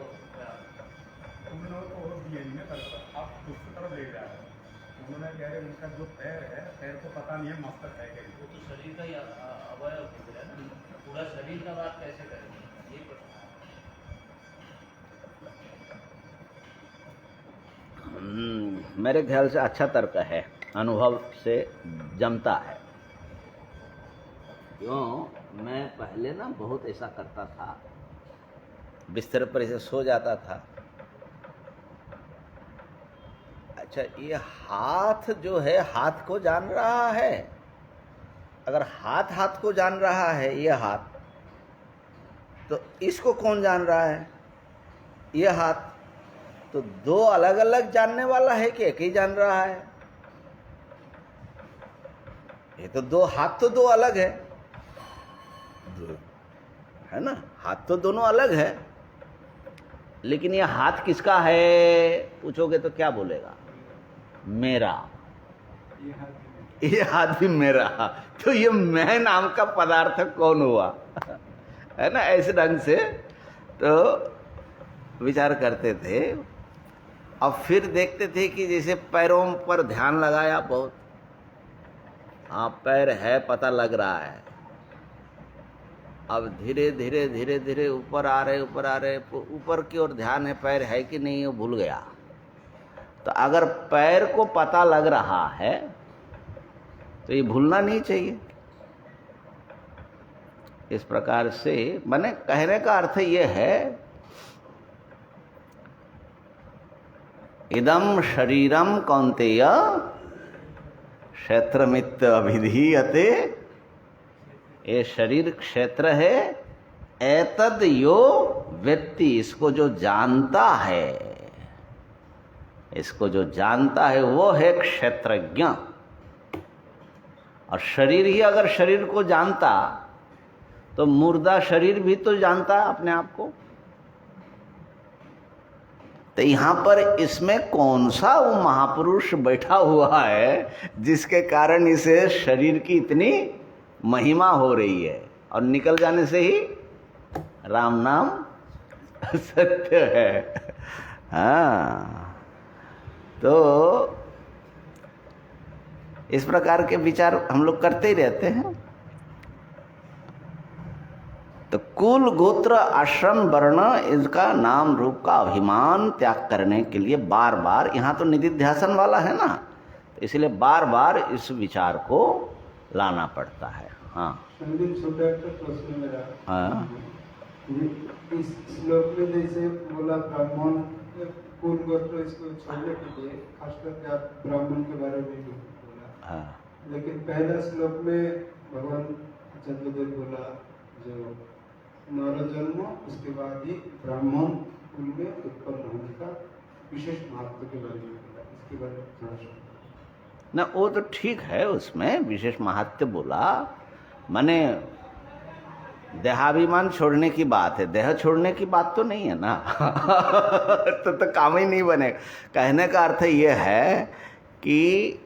तुम लोग को और दिए नहीं ना, आप दूसरी तरफ ले जा रहे हैं। उन्होंने कह रहे उनका जो पैर है, पैर को पता नहीं है मस्तक है क्या। वो तो शरीर का ही अवयव है ना, पूरा शरीर का बात कैसे करेंगे, ये प्रश्न है। मेरे ख्याल से अच्छा तर्क है, अनुभव से जमता है। क्यों? मैं पहले ना बहुत ऐसा करता था, बिस्तर पर ऐसे सो जाता था। अच्छा, ये हाथ जो है, हाथ को जान रहा है। अगर हाथ हाथ को जान रहा है, ये हाथ, तो इसको कौन जान रहा है? ये हाथ। तो दो अलग अलग जानने वाला है कि एक ही जान रहा है? ये तो दो हाथ, तो दो अलग है ना। हाथ तो दोनों अलग है, लेकिन ये हाथ किसका है पूछोगे तो क्या बोलेगा? मेरा। ये हाथ भी मेरा। तो ये मैं नाम का पदार्थ कौन हुआ? है ना। ऐसे ढंग से तो विचार करते थे। अब फिर देखते थे कि जैसे पैरों पर ध्यान लगाया बहुत, हाँ पैर है, पता लग रहा है। अब धीरे धीरे धीरे धीरे ऊपर आ रहे, ऊपर की ओर ध्यान है, पैर है कि नहीं वो भूल गया। तो अगर पैर को पता लग रहा है तो ये भूलना नहीं चाहिए। इस प्रकार से मैंने कहने का अर्थ ये है, इदम शरीरम कौन्तेय क्षेत्रमित्य अभिधीयते, ये शरीर क्षेत्र है। एतद यो व्यक्ति, इसको जो जानता है, इसको जो जानता है वो है क्षेत्रज्ञ। और शरीर ही अगर शरीर को जानता तो मुर्दा शरीर भी तो जानता है अपने आप को। तो यहां पर इसमें कौन सा वो महापुरुष बैठा हुआ है जिसके कारण इसे शरीर की इतनी महिमा हो रही है, और निकल जाने से ही राम नाम सत्य है। हाँ, तो इस प्रकार के विचार हम लोग करते ही रहते हैं। तो कुल गोत्र आश्रम वर्ण, इसका नाम रूप का अभिमान त्याग करने के लिए बार बार, यहाँ तो निधिध्यासन वाला है ना, तो इसलिए बार बार इस विचार को लाना पड़ता है। हाँ, छोटा प्रश्न मेरा। हाँ, इस श्लोक में जैसे बोला ब्राह्मण कुल गोत्र, इसको छोड़ने के लिए खास करके आप ब्राह्मण के बारे में बोला। हाँ, लेकिन पहला श्लोक में भगवान चंद्रदेव बोला जो नर जन्म, उसके बाद ही ब्राह्मण कुल में उत्पन्न होने का विशेष महत्व के बारे में बोला। इसके बारे में थोड़ा सा ना, वो तो ठीक है, उसमें विशेष महत्व बोला। माने देहाभिमान छोड़ने की बात है, देह छोड़ने की बात तो नहीं है ना। तो काम ही नहीं बने। कहने का अर्थ ये है कि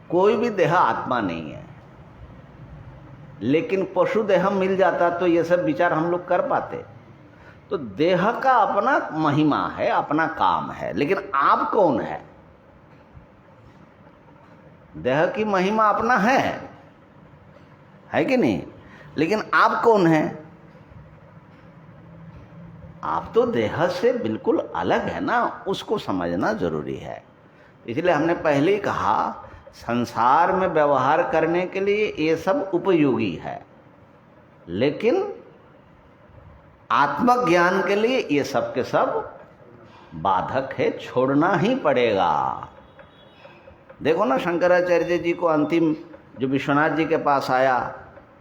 कोई भी देह आत्मा नहीं है, लेकिन पशु देह मिल जाता तो ये सब विचार हम लोग कर पाते। तो देह का अपना महिमा है, अपना काम है, लेकिन आप कौन है? देह की महिमा अपना है कि नहीं? लेकिन आप कौन है? आप तो देह से बिल्कुल अलग है ना, उसको समझना जरूरी है। इसलिए हमने पहले ही कहा, संसार में व्यवहार करने के लिए ये सब उपयोगी है, लेकिन आत्मज्ञान के लिए ये सब के सब बाधक है, छोड़ना ही पड़ेगा। देखो ना, शंकराचार्य जी को अंतिम जो विश्वनाथ जी के पास आया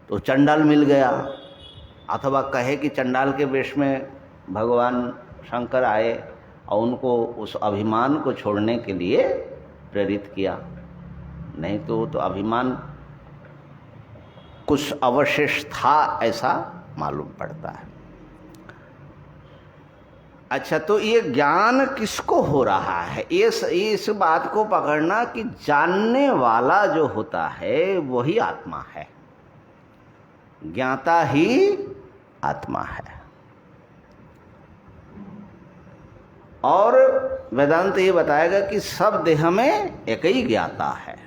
तो चंडाल मिल गया, अथवा कहे कि चंडाल के वेश में भगवान शंकर आए और उनको उस अभिमान को छोड़ने के लिए प्रेरित किया। नहीं तो अभिमान कुछ अवशेष था ऐसा मालूम पड़ता है। अच्छा, तो ये ज्ञान किसको हो रहा है? इस बात को पकड़ना कि जानने वाला जो होता है वही आत्मा है, ज्ञाता ही आत्मा है। और वेदांत ये बताएगा कि सब देह में एक ही ज्ञाता है,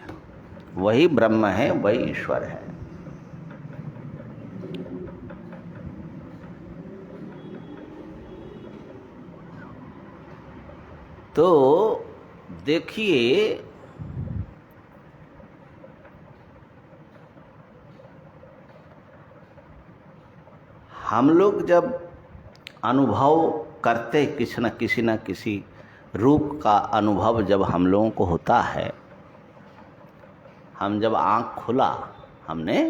वही ब्रह्म है, वही ईश्वर है। तो देखिए, हम लोग जब अनुभव करते किसी न किसी रूप का अनुभव जब हम लोगों को होता है, हम जब आँख खुला हमने,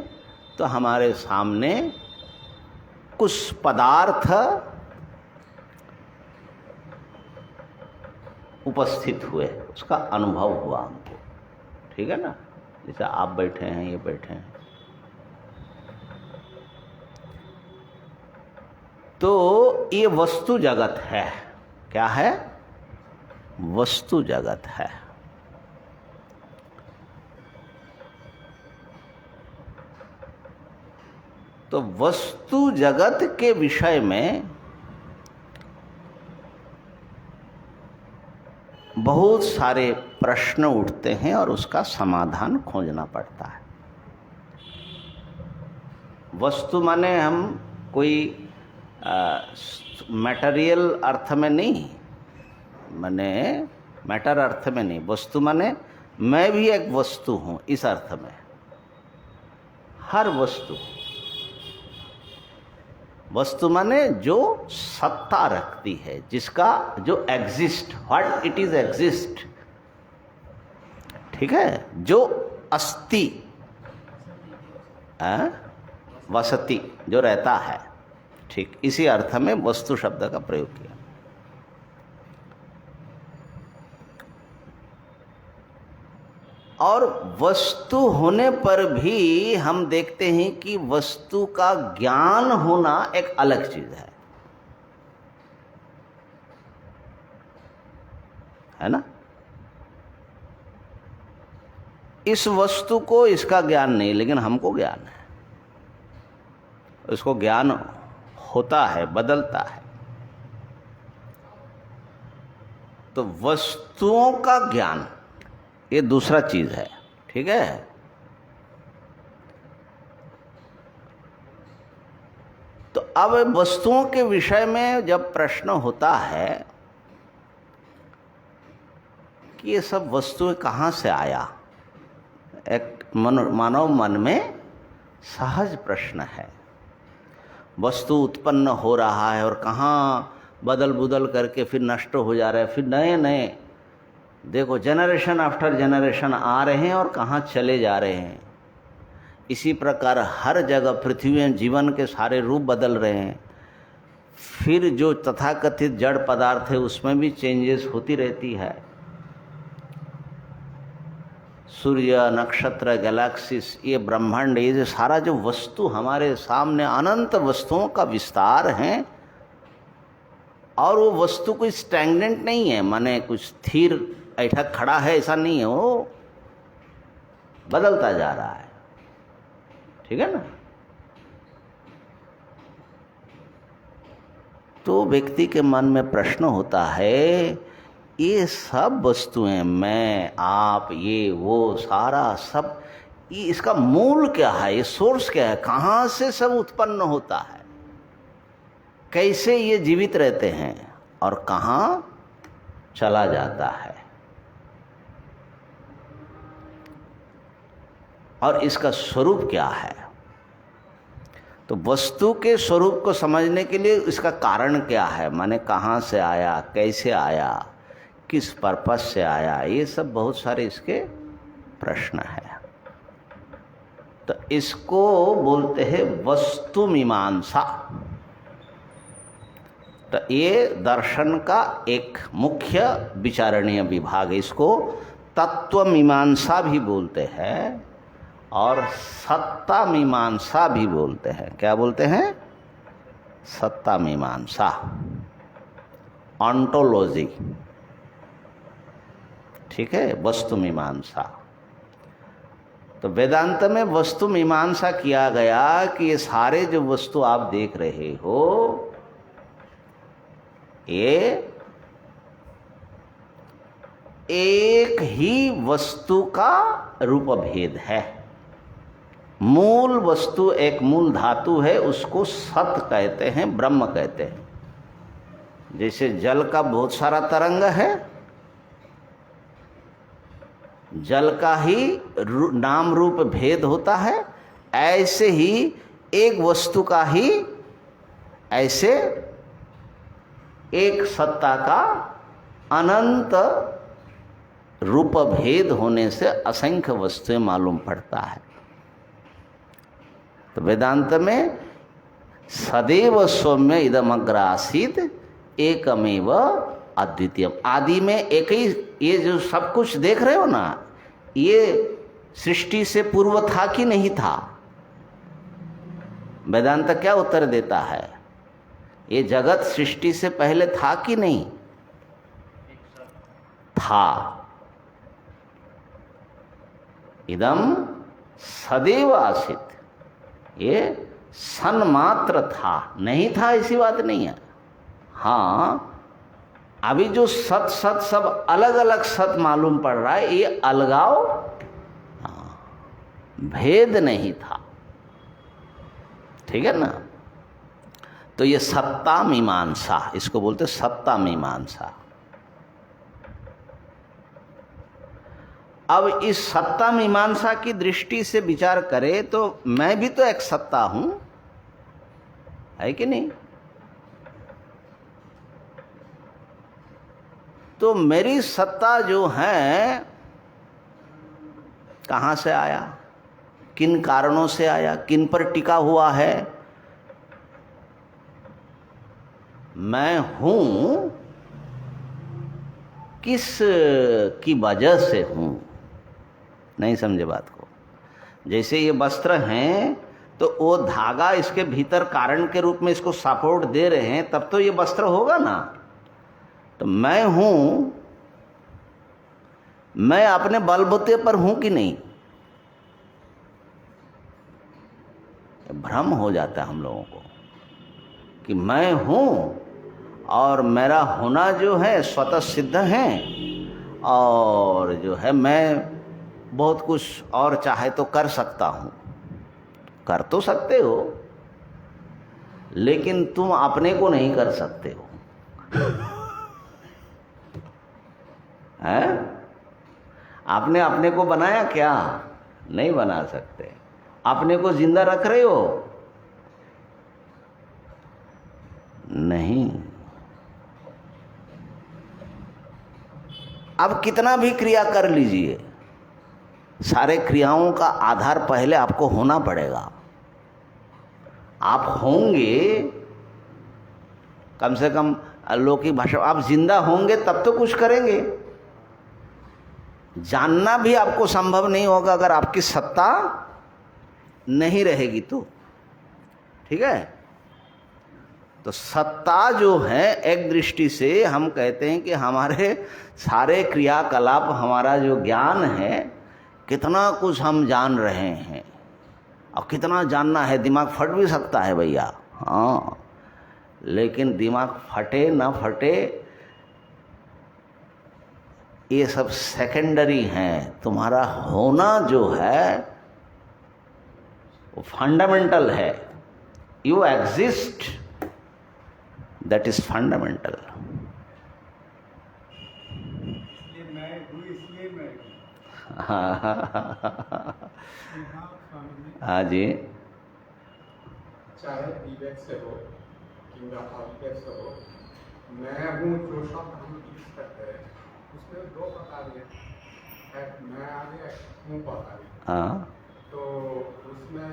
तो हमारे सामने कुछ पदार्थ उपस्थित हुए, उसका अनुभव हुआ हमको। ठीक है ना? जैसे आप बैठे हैं, ये बैठे हैं, तो ये वस्तु जगत है। क्या है? वस्तु जगत है। तो वस्तु जगत के विषय में बहुत सारे प्रश्न उठते हैं और उसका समाधान खोजना पड़ता है। वस्तु माने हम कोई मटेरियल अर्थ में नहीं, माने मैटर अर्थ में नहीं, वस्तु माने मैं भी एक वस्तु हूँ इस अर्थ में। हर वस्तु, वस्तु माने जो सत्ता रखती है, जिसका जो exist, what it is exist, ठीक है, जो अस्ति, वसति, जो रहता है, ठीक, इसी अर्थ में वस्तु शब्द का प्रयोग किया। और वस्तु होने पर भी हम देखते हैं कि वस्तु का ज्ञान होना एक अलग चीज है ना। इस वस्तु को इसका ज्ञान नहीं, लेकिन हमको ज्ञान है, उसको ज्ञान होता है, बदलता है। तो वस्तुओं का ज्ञान ये दूसरा चीज है, ठीक है। तो अब वस्तुओं के विषय में जब प्रश्न होता है कि ये सब वस्तुएं कहाँ से आया, एक मानव मन में सहज प्रश्न है। वस्तु उत्पन्न हो रहा है और कहाँ बदल बुदल करके फिर नष्ट हो जा रहा है, फिर नए नए, देखो जनरेशन आफ्टर जनरेशन आ रहे हैं और कहाँ चले जा रहे हैं। इसी प्रकार हर जगह पृथ्वी में जीवन के सारे रूप बदल रहे हैं। फिर जो तथाकथित जड़ पदार्थ है उसमें भी चेंजेस होती रहती है। सूर्य, नक्षत्र, गैलेक्सीज, ये ब्रह्मांड, ये जो सारा जो वस्तु हमारे सामने अनंत वस्तुओं का विस्तार है, और वो वस्तु कोई स्टैग्नेंट नहीं है, माने कुछ स्थिर ऐठा खड़ा है ऐसा नहीं है, वो बदलता जा रहा है, ठीक है ना। तो व्यक्ति के मन में प्रश्न होता है, ये सब वस्तुएं, मैं, आप, ये वो सारा सब, ये इसका मूल क्या है, ये सोर्स क्या है, कहाँ से सब उत्पन्न होता है, कैसे ये जीवित रहते हैं और कहाँ चला जाता है, और इसका स्वरूप क्या है। तो वस्तु के स्वरूप को समझने के लिए इसका कारण क्या है, माने कहाँ से आया, कैसे आया, किस पर्पस से आया, ये सब बहुत सारे इसके प्रश्न हैं। तो इसको बोलते हैं वस्तु मीमांसा। तो ये दर्शन का एक मुख्य विचारणीय विभाग है। इसको तत्व मीमांसा भी बोलते हैं और सत्ता मीमांसा भी बोलते हैं। क्या बोलते हैं? सत्ता मीमांसा, ऑन्टोलॉजी, ठीक है, वस्तु मीमांसा। तो वेदांत में वस्तु मीमांसा किया गया कि ये सारे जो वस्तु आप देख रहे हो, ये एक ही वस्तु का रूप भेद है। मूल वस्तु एक मूल धातु है, उसको सत कहते हैं, ब्रह्म कहते हैं। जैसे जल का बहुत सारा तरंग है, जल का ही नाम रूप भेद होता है, ऐसे ही एक वस्तु का ही ऐसे एक सत्ता का अनंत रूप भेद होने से असंख्य वस्तुएं मालूम पड़ता है। तो वेदांत में सदैव सौम्य इदमग्र आसीत् एकमेव अद्वितीयम, आदि में एक ही, ये जो सब कुछ देख रहे हो ना, ये सृष्टि से पूर्व था कि नहीं था? वेदांत क्या उत्तर देता है? ये जगत सृष्टि से पहले था कि नहीं था? इदम सदैव आसीत्, ये सन्मात्र था, नहीं था ऐसी बात नहीं है। हाँ, अभी जो सत सत सब अलग अलग सत मालूम पड़ रहा है, ये अलगाव, भेद नहीं था, ठीक है ना। तो ये सत्ता मीमांसा, इसको बोलते सत्ता मीमांसा। अब इस सत्ता मीमांसा की दृष्टि से विचार करें तो मैं भी तो एक सत्ता हूं, है कि नहीं? तो मेरी सत्ता जो है कहाँ से आया, किन कारणों से आया, किन पर टिका हुआ है। मैं हूं किस की वजह से हूं। नहीं समझे बात को। जैसे ये वस्त्र हैं तो वो धागा इसके भीतर कारण के रूप में इसको सपोर्ट दे रहे हैं, तब तो ये वस्त्र होगा ना। तो मैं हूं, मैं अपने बलबूते पर हूं कि नहीं। भ्रम हो जाता है हम लोगों को कि मैं हूं और मेरा होना जो है स्वतः सिद्ध है, और जो है मैं बहुत कुछ और चाहे तो कर सकता हूं। कर तो सकते हो, लेकिन तुम अपने को नहीं कर सकते हो। हैं? आपने अपने को बनाया क्या? नहीं बना सकते। अपने को जिंदा रख रहे हो? नहीं। अब कितना भी क्रिया कर लीजिए, सारे क्रियाओं का आधार पहले आपको होना पड़ेगा। आप होंगे, कम से कम लौकिक भाषा, आप जिंदा होंगे तब तो कुछ करेंगे। जानना भी आपको संभव नहीं होगा अगर आपकी सत्ता नहीं रहेगी तो। ठीक है। तो सत्ता जो है, एक दृष्टि से हम कहते हैं कि हमारे सारे क्रियाकलाप, हमारा जो ज्ञान है, कितना कुछ हम जान रहे हैं। और कितना जानना है, दिमाग फट भी सकता है भैया, हाँ। लेकिन दिमाग फटे ना फटे ये सब सेकेंडरी हैं। तुम्हारा होना जो है वो फंडामेंटल है। You exist, that is fundamental. हाँ जी। चाहे विवेक से हो किंवा अविवेक से हो, मैं हूँ जो शब्द हम यूज करते हैं उसमें दो प्रकार है, एक मैं आ गया, एक हूँ प्रकार है। हाँ। तो उसमें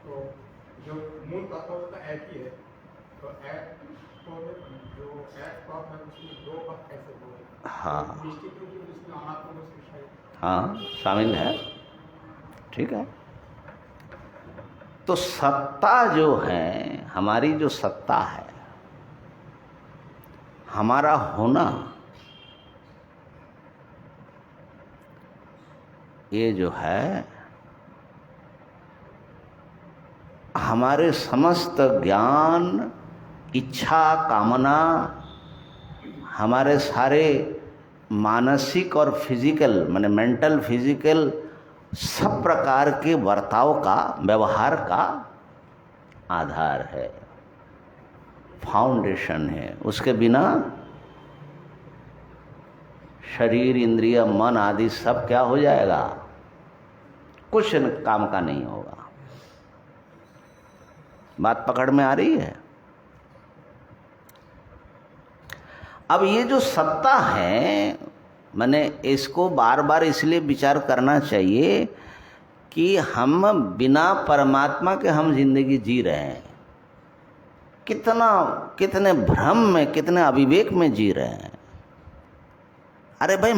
तो जो मूल तत्व होता है एक ही है। तो एक को जो एक पद है उसमें दो पद कैसे हो? हाँ निश्चित रूप से उसमें अनात्म वस्तु शायद हाँ शामिल है। ठीक है। तो सत्ता जो है, हमारी जो सत्ता है, हमारा होना, ये जो है हमारे समस्त ज्ञान, इच्छा, कामना, हमारे सारे मानसिक और फिजिकल, माने मेंटल, फिजिकल, सब प्रकार के बर्ताव का, व्यवहार का आधार है, फाउंडेशन है। उसके बिना शरीर, इंद्रिय, मन आदि सब क्या हो जाएगा? कुछ काम का नहीं होगा। बात पकड़ में आ रही है? अब ये जो सत्ता है, मैंने इसको बार बार इसलिए विचार करना चाहिए कि हम बिना परमात्मा के हम जिंदगी जी रहे हैं। कितने भ्रम में, कितने अविवेक में जी रहे हैं। अरे भाई,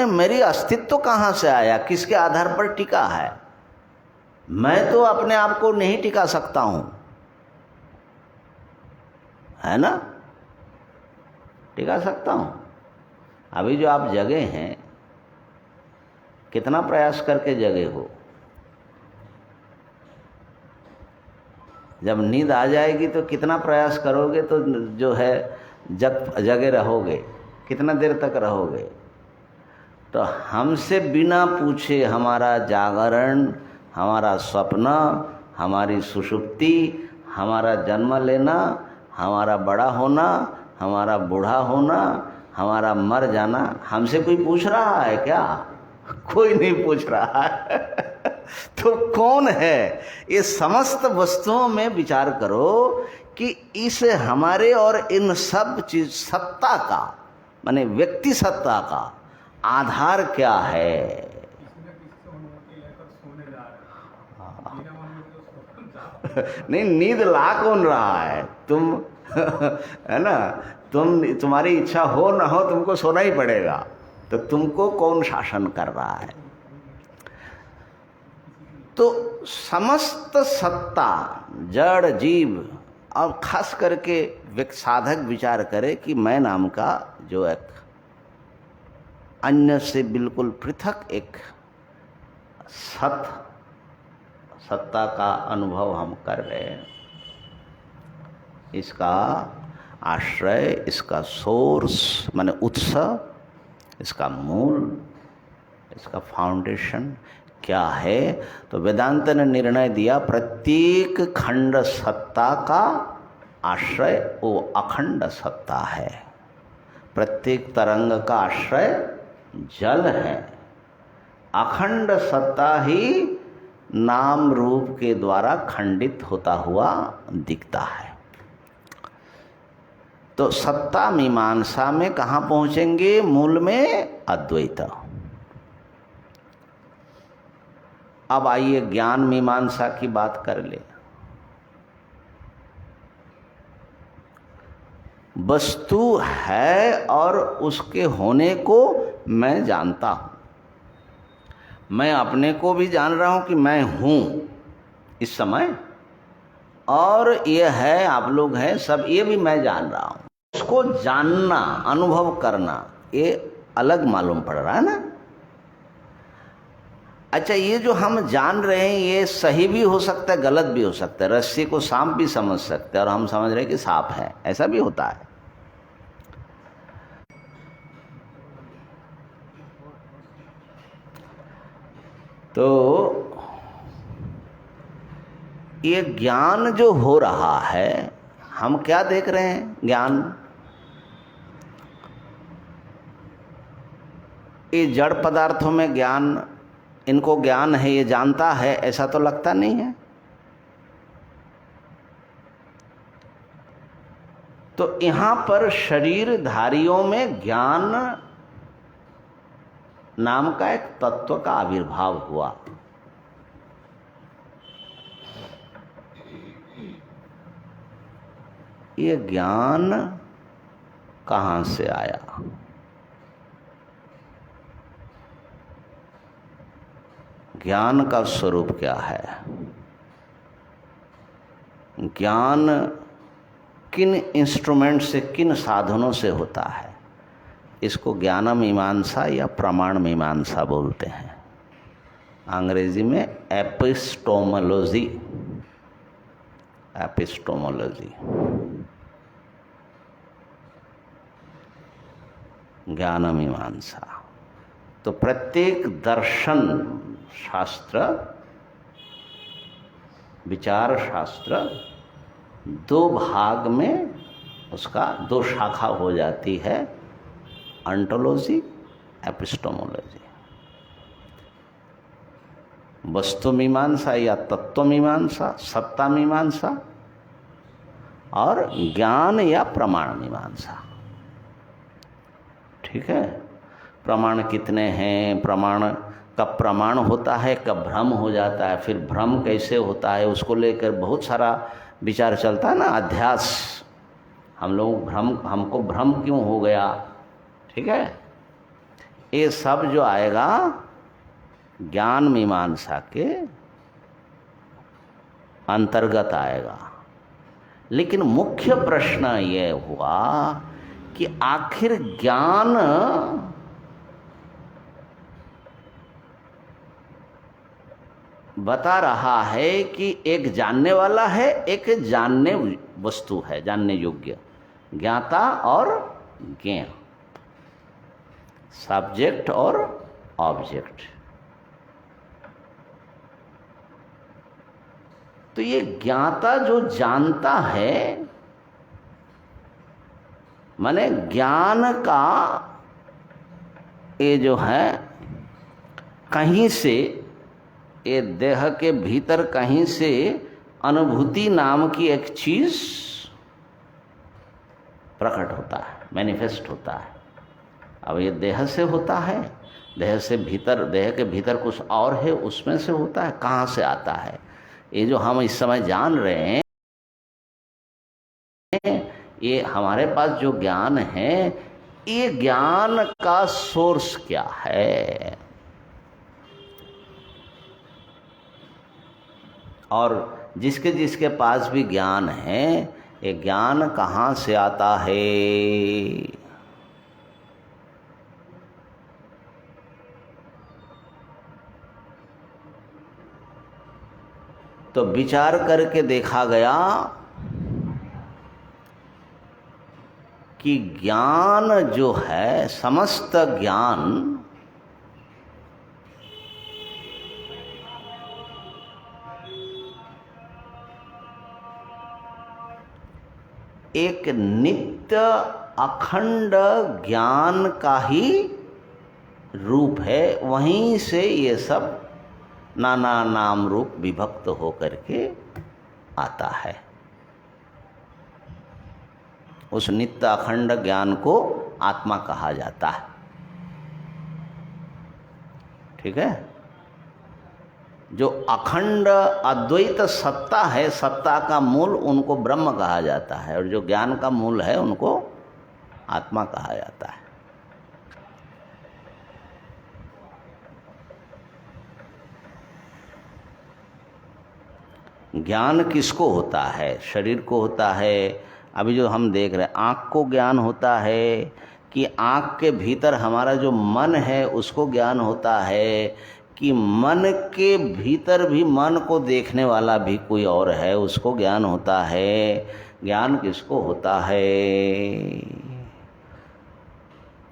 मेरी अस्तित्व कहाँ से आया? किसके आधार पर टिका है? मैं तो अपने आप को नहीं टिका सकता हूं, है ना? टिका सकता हूं? अभी जो आप जगे हैं, कितना प्रयास करके जगे हो? जब नींद आ जाएगी तो कितना प्रयास करोगे तो जो है जगे रहोगे? कितना देर तक रहोगे? तो हमसे बिना पूछे हमारा जागरण, हमारा स्वप्न, हमारी सुषुप्ति, हमारा जन्म लेना, हमारा बड़ा होना, हमारा बूढ़ा होना, हमारा मर जाना, हमसे कोई पूछ रहा है क्या? कोई नहीं पूछ रहा है। तो कौन है? ये समस्त वस्तुओं में विचार करो कि इस हमारे और इन सब चीज सत्ता का, माने व्यक्ति सत्ता का आधार क्या है? किसी न किसी से होने नहीं, नींद ला कौन रहा है? तुम है ना, तुम्हारी इच्छा हो ना हो तुमको सोना ही पड़ेगा, तो तुमको कौन शासन कर रहा है? तो समस्त सत्ता, जड़ जीव, और खास करके साधक विचार करे कि मैं नाम का जो एक अन्य से बिल्कुल पृथक एक सत्ता का अनुभव हम कर रहे हैं, इसका आश्रय, इसका सोर्स माने उत्स, इसका मूल, इसका फाउंडेशन क्या है? तो वेदांत ने निर्णय दिया प्रत्येक खंड सत्ता का आश्रय वो अखंड सत्ता है। प्रत्येक तरंग का आश्रय जल है। अखंड सत्ता ही नाम रूप के द्वारा खंडित होता हुआ दिखता है। तो सत्ता मीमांसा में कहाँ पहुंचेंगे? मूल में अद्वैत। अब आइए ज्ञान मीमांसा की बात कर ले। वस्तु है और उसके होने को मैं जानता हूं। मैं अपने को भी जान रहा हूं कि मैं हूं इस समय, और ये है, आप लोग हैं सब, ये भी मैं जान रहा हूं। उसको जानना, अनुभव करना, ये अलग मालूम पड़ रहा है ना। अच्छा, ये जो हम जान रहे हैं ये सही भी हो सकता है, गलत भी हो सकता है। रस्सी को सांप भी समझ सकते हैं और हम समझ रहे हैं कि सांप है, ऐसा भी होता है। तो ये ज्ञान जो हो रहा है, हम क्या देख रहे हैं? ज्ञान, ये जड़ पदार्थों में ज्ञान, इनको ज्ञान है, ये जानता है, ऐसा तो लगता नहीं है। तो यहां पर शरीरधारियों में ज्ञान नाम का एक तत्व का आविर्भाव हुआ। ये ज्ञान कहां से आया? ज्ञान का स्वरूप क्या है? ज्ञान किन इंस्ट्रूमेंट से, किन साधनों से होता है? इसको ज्ञान मीमांसा या प्रमाण मीमांसा बोलते हैं। अंग्रेजी में एपिस्टोमोलॉजी, एपिस्टोमोलॉजी, ज्ञान मीमांसा। तो प्रत्येक दर्शन शास्त्र, विचार शास्त्र दो भाग में, उसका दो शाखा हो जाती है, ऑन्टोलॉजी, एपिस्टोमोलॉजी। वस्तु मीमांसा या तत्व मीमांसा, सत्ता मीमांसा, और ज्ञान या प्रमाण मीमांसा। ठीक है? प्रमाण कितने हैं? प्रमाण कब प्रमाण होता है, कब भ्रम हो जाता है, फिर भ्रम कैसे होता है, उसको लेकर बहुत सारा विचार चलता है ना। अध्यास, हम लोग हमको भ्रम क्यों हो गया? ठीक है? ये सब जो आएगा ज्ञान मीमांसा के अंतर्गत आएगा। लेकिन मुख्य प्रश्न ये हुआ कि आखिर ज्ञान बता रहा है कि एक जानने वाला है, एक जानने वस्तु है, जानने योग्य, ज्ञाता और ज्ञेय, सब्जेक्ट और ऑब्जेक्ट। तो ये ज्ञाता जो जानता है, माने ज्ञान का ये जो है कहीं से, ये देह के भीतर कहीं से अनुभूति नाम की एक चीज प्रकट होता है, मैनिफेस्ट होता है। अब ये देह से होता है, देह से भीतर, देह के भीतर कुछ और है, उसमें से होता है, कहाँ से आता है? ये जो हम इस समय जान रहे हैं, ये हमारे पास जो ज्ञान है, ये ज्ञान का सोर्स क्या है, और जिसके जिसके पास भी ज्ञान है, ये ज्ञान कहाँ से आता है। तो विचार करके देखा गया कि ज्ञान जो है, समस्त ज्ञान एक नित्य अखंड ज्ञान का ही रूप है। वहीं से ये सब नाना नाम रूप विभक्त होकर के आता है। उस नित्य अखंड ज्ञान को आत्मा कहा जाता है। ठीक है। जो अखंड अद्वैत सत्ता है, सत्ता का मूल, उनको ब्रह्म कहा जाता है, और जो ज्ञान का मूल है उनको आत्मा कहा जाता है। ज्ञान किसको होता है? शरीर को होता है। अभी जो हम देख रहे हैं, आँख को ज्ञान होता है कि आँख के भीतर हमारा जो मन है उसको ज्ञान होता है, कि मन के भीतर भी मन को देखने वाला भी कोई और है, उसको ज्ञान होता है। ज्ञान किसको होता है?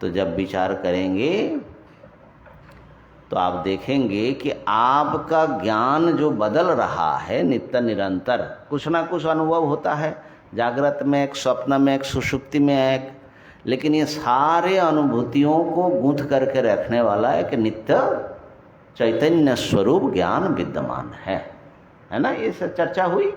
तो जब विचार करेंगे तो आप देखेंगे कि आपका ज्ञान जो बदल रहा है नित्य निरंतर, कुछ ना कुछ अनुभव होता है, जागृत में एक, स्वप्न में एक, सुषुप्ति में एक, लेकिन ये सारे अनुभूतियों को गूंथ करके रखने वाला एक नित्य चैतन्य स्वरूप ज्ञान विद्यमान है ना। ये सब चर्चा हुई।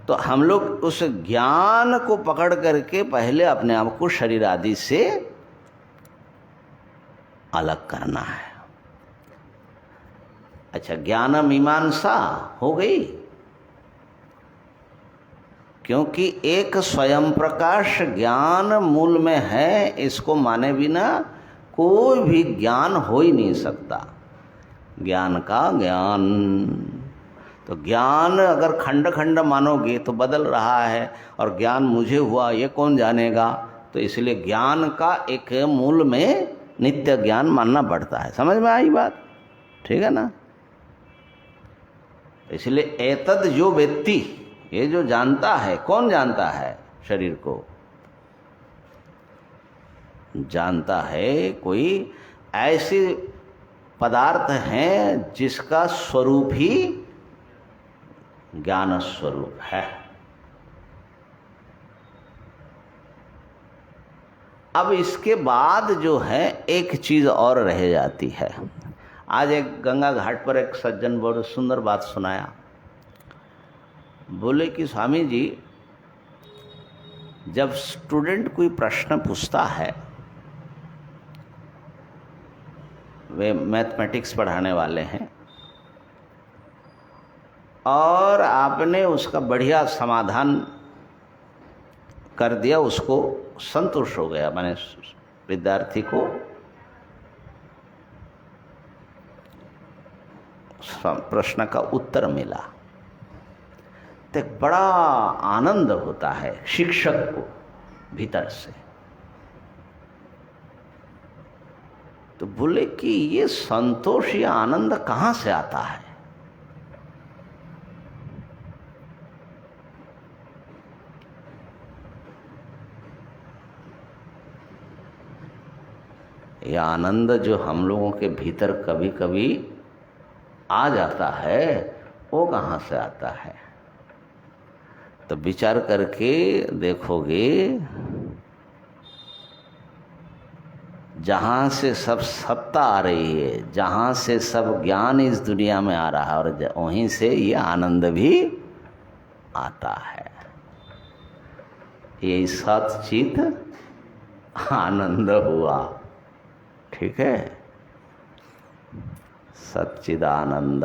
तो हम लोग उस ज्ञान को पकड़ करके पहले अपने आप को शरीर आदि से अलग करना है। अच्छा, ज्ञान मीमांसा हो गई, क्योंकि एक स्वयं प्रकाश ज्ञान मूल में है, इसको माने बिना कोई भी ज्ञान हो ही नहीं सकता। ज्ञान का ज्ञान, तो ज्ञान अगर खंड खंड मानोगे तो बदल रहा है, और ज्ञान मुझे हुआ ये कौन जानेगा। तो इसलिए ज्ञान का एक मूल में नित्य ज्ञान मानना पड़ता है। समझ में आई बात? ठीक है ना। इसलिए एतद जो व्यक्ति, ये जो जानता है, कौन जानता है? शरीर को जानता है। कोई ऐसे पदार्थ हैं जिसका स्वरूप ही ज्ञान स्वरूप है। अब इसके बाद जो है एक चीज और रह जाती है। आज एक गंगा घाट पर एक सज्जन बड़ी सुंदर बात सुनाया। बोले कि स्वामी जी, जब स्टूडेंट कोई प्रश्न पूछता है, वे मैथमेटिक्स पढ़ाने वाले हैं, और आपने उसका बढ़िया समाधान कर दिया, उसको संतुष्ट हो गया, माने विद्यार्थी को प्रश्न का उत्तर मिला, तो एक बड़ा आनंद होता है शिक्षक को भीतर से। तो बोले कि ये संतोष, ये आनंद कहाँ से आता है? यह आनंद जो हम लोगों के भीतर कभी कभी आ जाता है, वो कहाँ से आता है? तो विचार करके देखोगे, जहाँ से सब सत्ता आ रही है, जहाँ से सब ज्ञान इस दुनिया में आ रहा है, और वहीं से ये आनंद भी आता है। यही सच्चित आनंद हुआ। ठीक है, सच्चिदानंद।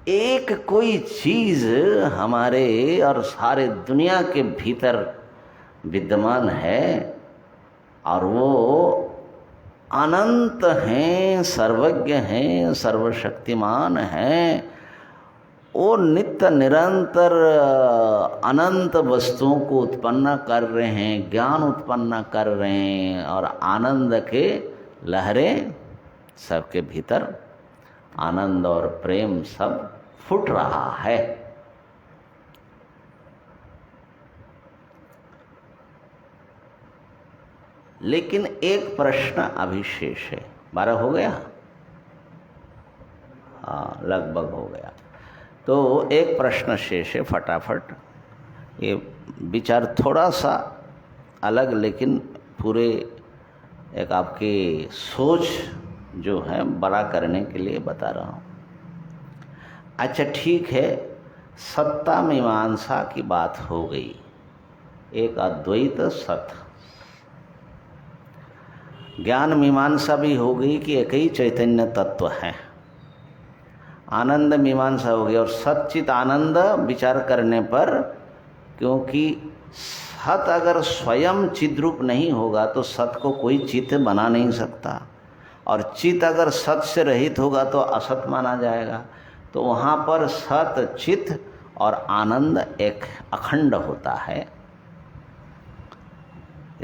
एक कोई चीज हमारे और सारे दुनिया के भीतर विद्यमान है और वो अनंत हैं, सर्वज्ञ हैं, सर्वशक्तिमान हैं। वो नित्य निरंतर अनंत वस्तुओं को उत्पन्न कर रहे हैं, ज्ञान उत्पन्न कर रहे हैं और आनंद के लहरें सबके भीतर, आनंद और प्रेम सब फुट रहा है। लेकिन एक प्रश्न अभी शेष है। 12 हो गया? हाँ, लगभग हो गया। तो एक प्रश्न शेष है, फटाफट। ये विचार थोड़ा सा अलग, लेकिन पूरे एक आपकी सोच जो है बड़ा करने के लिए बता रहा हूँ। अच्छा ठीक है, सत्ता मीमांसा की बात हो गई, एक अद्वैत सत। ज्ञान मीमांसा भी हो गई कि एक ही चैतन्य तत्व है। आनंद मीमांसा हो गई और सच्चित आनंद विचार करने पर, क्योंकि सत अगर स्वयं चिद्रूप नहीं होगा तो सत को कोई चित्त बना नहीं सकता, और चित्त अगर सत से रहित होगा तो असत माना जाएगा। तो वहाँ पर सत, चित्त और आनंद एक अखंड होता है।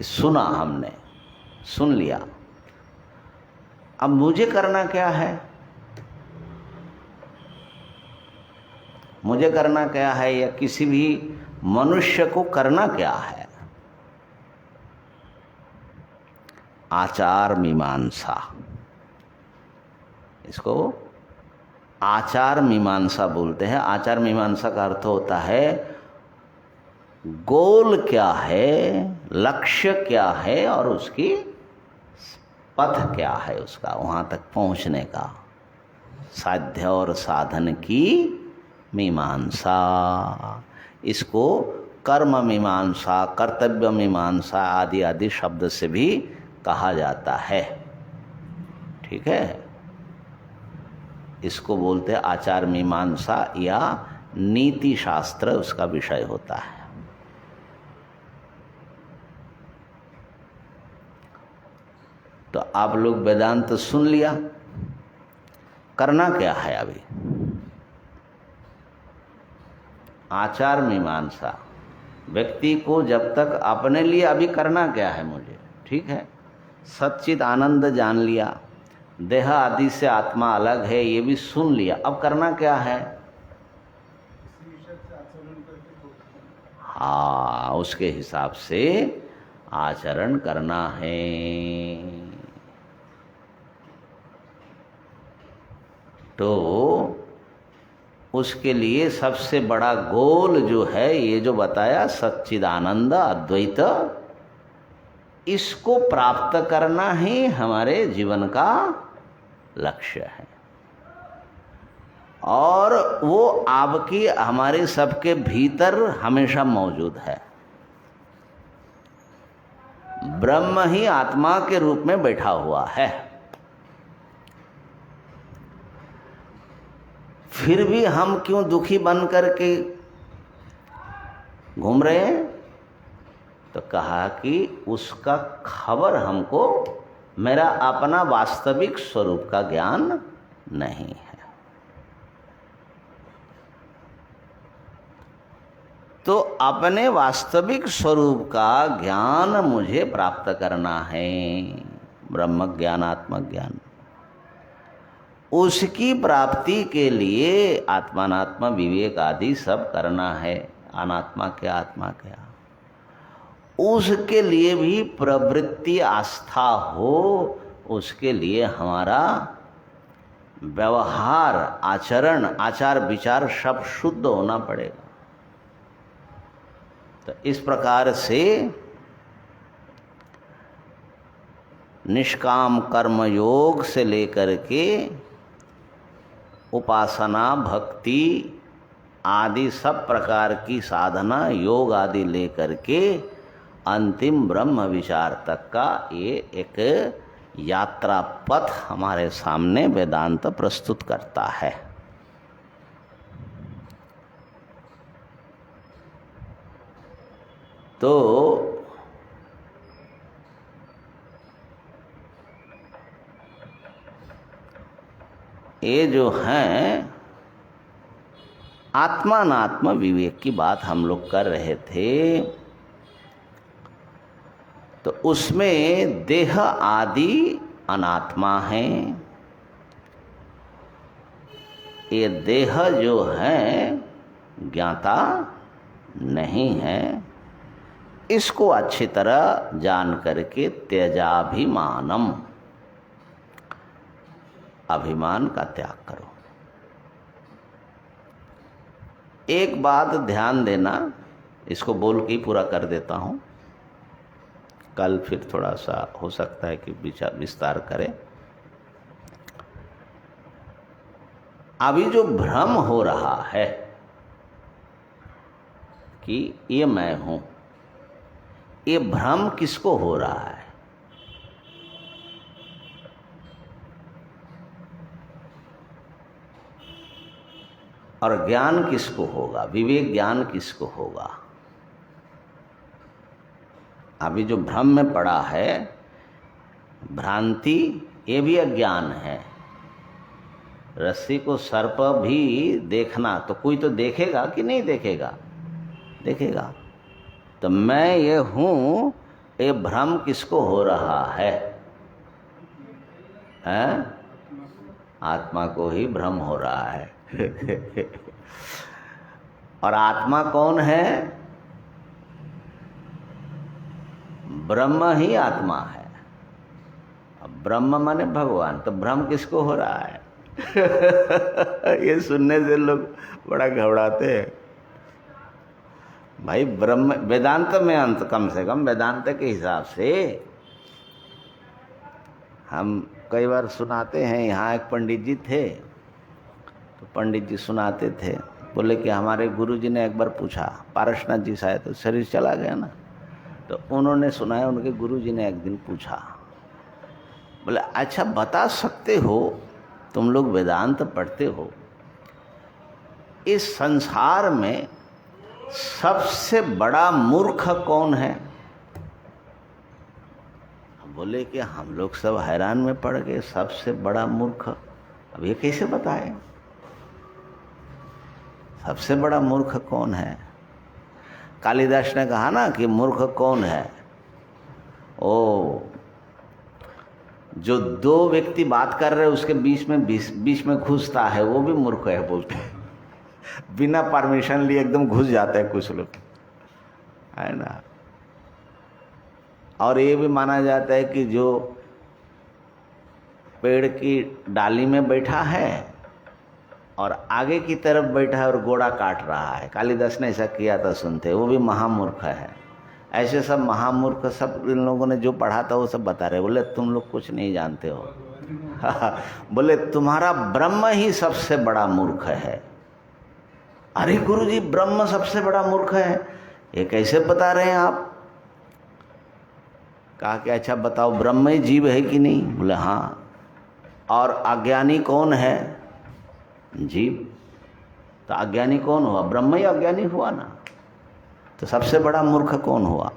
सुना हमने, सुन लिया। अब मुझे करना क्या है? मुझे करना क्या है या किसी भी मनुष्य को करना क्या है? आचार मीमांसा। इसको आचार मीमांसा बोलते हैं। आचार मीमांसा का अर्थ होता है गोल क्या है, लक्ष्य क्या है और उसकी पथ क्या है, उसका वहाँ तक पहुँचने का साध्य और साधन की मीमांसा। इसको कर्म मीमांसा, कर्तव्य मीमांसा आदि आदि शब्द से भी कहा जाता है। ठीक है, इसको बोलते हैं आचार मीमांसा या नीति शास्त्र, उसका विषय होता है। तो आप लोग वेदांत सुन लिया, करना क्या है अभी? आचार मीमांसा। व्यक्ति को जब तक अपने लिए अभी करना क्या है मुझे, ठीक है, सच्चित आनंद जान लिया, देह आदि से आत्मा अलग है, ये भी सुन लिया। अब करना क्या है? हाँ, उसके हिसाब से आचरण करना है। तो उसके लिए सबसे बड़ा गोल जो है, ये जो बताया सच्चिदानंद अद्वैत, इसको प्राप्त करना ही हमारे जीवन का लक्ष्य है। और वो आपकी, हमारे सबके भीतर हमेशा मौजूद है। ब्रह्म ही आत्मा के रूप में बैठा हुआ है। फिर भी हम क्यों दुखी बन करके घूम रहे हैं? तो कहा कि उसका खबर हमको, मेरा अपना वास्तविक स्वरूप का ज्ञान नहीं है। तो अपने वास्तविक स्वरूप का ज्ञान मुझे प्राप्त करना है, ब्रह्म ज्ञान, आत्म ज्ञान। उसकी प्राप्ति के लिए आत्मानात्म विवेक आदि सब करना है। अनात्मा क्या, आत्मा क्या, उसके लिए भी प्रवृत्ति आस्था हो, उसके लिए हमारा व्यवहार, आचरण, आचार विचार सब शुद्ध होना पड़ेगा। तो इस प्रकार से निष्काम कर्म योग से लेकर के उपासना, भक्ति आदि सब प्रकार की साधना, योग आदि लेकर के अंतिम ब्रह्म विचार तक का ये एक यात्रा पथ हमारे सामने वेदांत प्रस्तुत करता है। तो ये जो है आत्मानात्म विवेक की बात हम लोग कर रहे थे, तो उसमें देह आदि अनात्मा है। ये देह जो है ज्ञाता नहीं है। इसको अच्छी तरह जान करके त्यजाभिमानम, अभिमान का त्याग करो। एक बात ध्यान देना, इसको बोल के ही पूरा कर देता हूँ, कल फिर थोड़ा सा हो सकता है कि विस्तार करें। अभी जो भ्रम हो रहा है कि ये मैं हूं, ये भ्रम किसको हो रहा है? और ज्ञान किसको होगा? विवेक ज्ञान किसको होगा? अभी जो भ्रम में पड़ा है, भ्रांति, ये भी अज्ञान है। रस्सी को सर्प भी देखना, तो कोई तो देखेगा कि नहीं देखेगा? देखेगा। तो मैं ये हूं, ये भ्रम किसको हो रहा है? हैं? आत्मा को ही भ्रम हो रहा है। और आत्मा कौन है? ब्रह्म ही आत्मा है। अब ब्रह्म माने भगवान, तो भ्रम किसको हो रहा है? ये सुनने से लोग बड़ा घबराते हैं। भाई ब्रह्म वेदांत में अंत, कम से कम वेदांत के हिसाब से हम कई बार सुनाते हैं। यहाँ एक पंडित जी थे, तो पंडित जी सुनाते थे, बोले कि हमारे गुरुजी ने एक बार पूछा, पारसनाथ जी शायद, तो शरीर चला गया ना, तो उन्होंने सुनाया, उनके गुरुजी ने एक दिन पूछा, बोले अच्छा बता सकते हो, तुम लोग वेदांत पढ़ते हो, इस संसार में सबसे बड़ा मूर्ख कौन है? बोले कि हम लोग सब हैरान में पड़ गए, सबसे बड़ा मूर्ख, अब ये कैसे बताएं? सबसे बड़ा मूर्ख कौन है? कालिदास ने कहा ना कि मूर्ख कौन है? ओ जो दो व्यक्ति बात कर रहे उसके बीच में घुसता है, वो भी मूर्ख है बोलते हैं। बिना परमिशन लिए एकदम घुस जाते हैं कुछ लोग, है ना। और ये भी माना जाता है कि जो पेड़ की डाली में बैठा है और आगे की तरफ बैठा है और गोड़ा काट रहा है, कालिदास ने ऐसा किया था, सुनते, वो भी महामूर्ख है। ऐसे सब महामूर्ख सब इन लोगों ने जो पढ़ा था वो सब बता रहे। बोले तुम लोग कुछ नहीं जानते हो। बोले तुम्हारा ब्रह्म ही सबसे बड़ा मूर्ख है। अरे गुरुजी ब्रह्म सबसे बड़ा मूर्ख है, ये कैसे बता रहे हैं आप? कहा कि अच्छा बताओ ब्रह्म ही जीव है कि नहीं? बोले हाँ। और अज्ञानी कौन है? जीव। तो अज्ञानी कौन हुआ? ब्रह्म ही अज्ञानी हुआ ना। तो सबसे बड़ा मूर्ख कौन हुआ?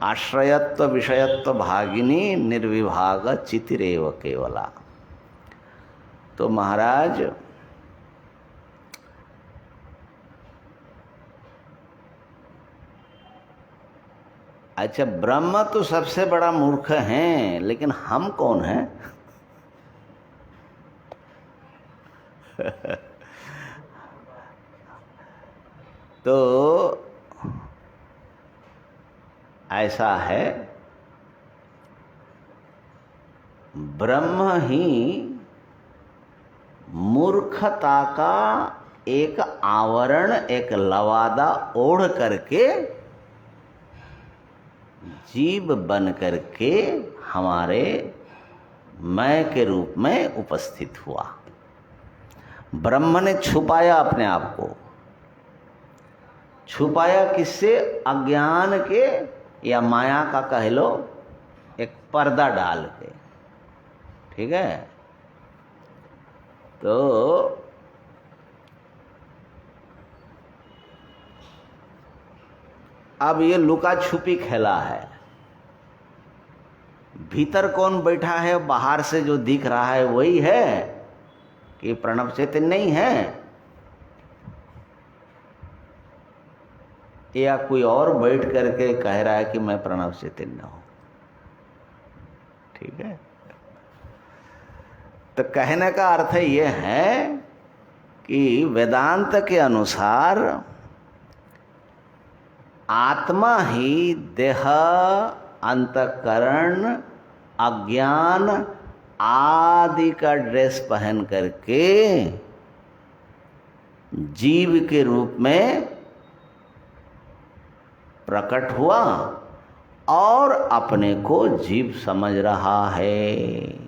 आश्रयत्व विषयत्व भागिनी निर्विभाग चितिरेव केवला। तो महाराज अच्छा ब्रह्म तो सबसे बड़ा मूर्ख हैं, लेकिन हम कौन हैं? तो ऐसा है, ब्रह्म ही मूर्खता का एक आवरण, एक लवादा ओढ़ करके जीव बन करके हमारे मैं के रूप में उपस्थित हुआ। ब्रह्म ने छुपाया अपने आप को, छुपाया किससे? अज्ञान के या माया का कह लो, एक पर्दा डाल के। ठीक है, तो अब ये लुका छुपी खेला है। भीतर कौन बैठा है, बाहर से जो दिख रहा है वही है कि प्रणव चैतन्य नहीं है, या कोई और बैठ करके कह रहा है कि मैं प्रणव चैतन्य हूं। ठीक है, तो कहने का अर्थ ये है कि वेदांत के अनुसार आत्मा ही देह, अंतःकरण, अज्ञान आदि का ड्रेस पहन करके जीव के रूप में प्रकट हुआ और अपने को जीव समझ रहा है।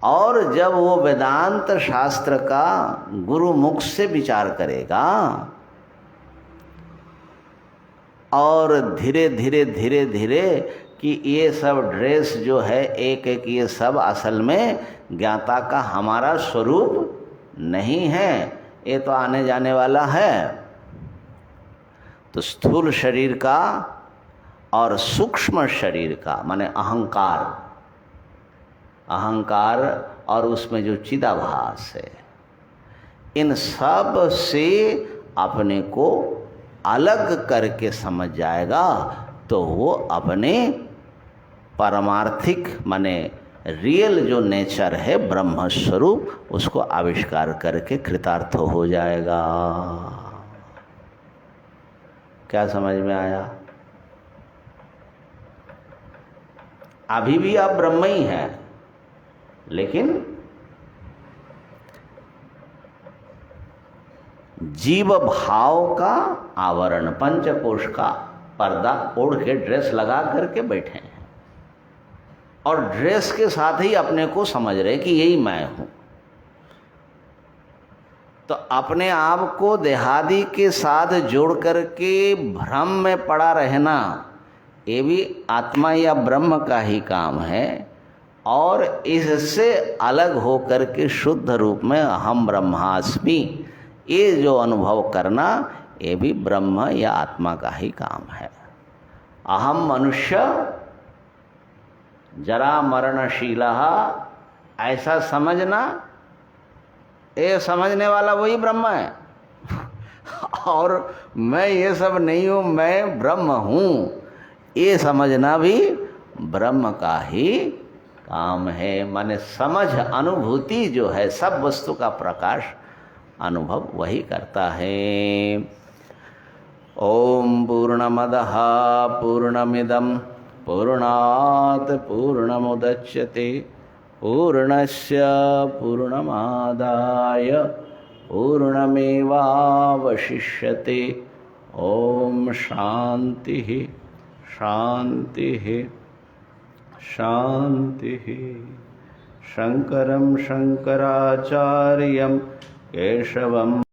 और जब वो वेदांत शास्त्र का गुरु मुख से विचार करेगा और धीरे धीरे धीरे धीरे कि ये सब ड्रेस जो है एक एक, ये सब असल में ज्ञाता का हमारा स्वरूप नहीं है, ये तो आने जाने वाला है। तो स्थूल शरीर का और सूक्ष्म शरीर का माने अहंकार, अहंकार और उसमें जो चिदाभास है, इन सब से अपने को अलग करके समझ जाएगा तो वो अपने पारमार्थिक माने रियल जो नेचर है ब्रह्म स्वरूप, उसको आविष्कार करके कृतार्थ हो जाएगा। क्या समझ में आया? अभी भी आप ब्रह्म ही हैं, लेकिन जीव भाव का आवरण, पंचकोश का पर्दा ओढ़ के ड्रेस लगा करके बैठे हैं और ड्रेस के साथ ही अपने को समझ रहे कि यही मैं हूं। तो अपने आप को देहादि के साथ जोड़ करके भ्रम में पड़ा रहना, ये भी आत्मा या ब्रह्म का ही काम है। और इससे अलग होकर के शुद्ध रूप में अहम ब्रह्मास्मि, ये जो अनुभव करना, ये भी ब्रह्म या आत्मा का ही काम है। अहम मनुष्य जरा मरणशीलः, ऐसा समझना, ये समझने वाला वही ब्रह्म है। और मैं ये सब नहीं हूँ, मैं ब्रह्म हूँ, ये समझना भी ब्रह्म का ही काम है। माने समझ, अनुभूति जो है, सब वस्तु का प्रकाश अनुभव वही करता है। ओम पूर्णमदः पूर्णमिदं पूर्णात् पूर्णमुदच्यते पूर्णस्य पूर्णमादाय पूर्णमेवावशिष्यते। ओम शांति शांति शांति। शंकरं शंकराचार्यं केशवम्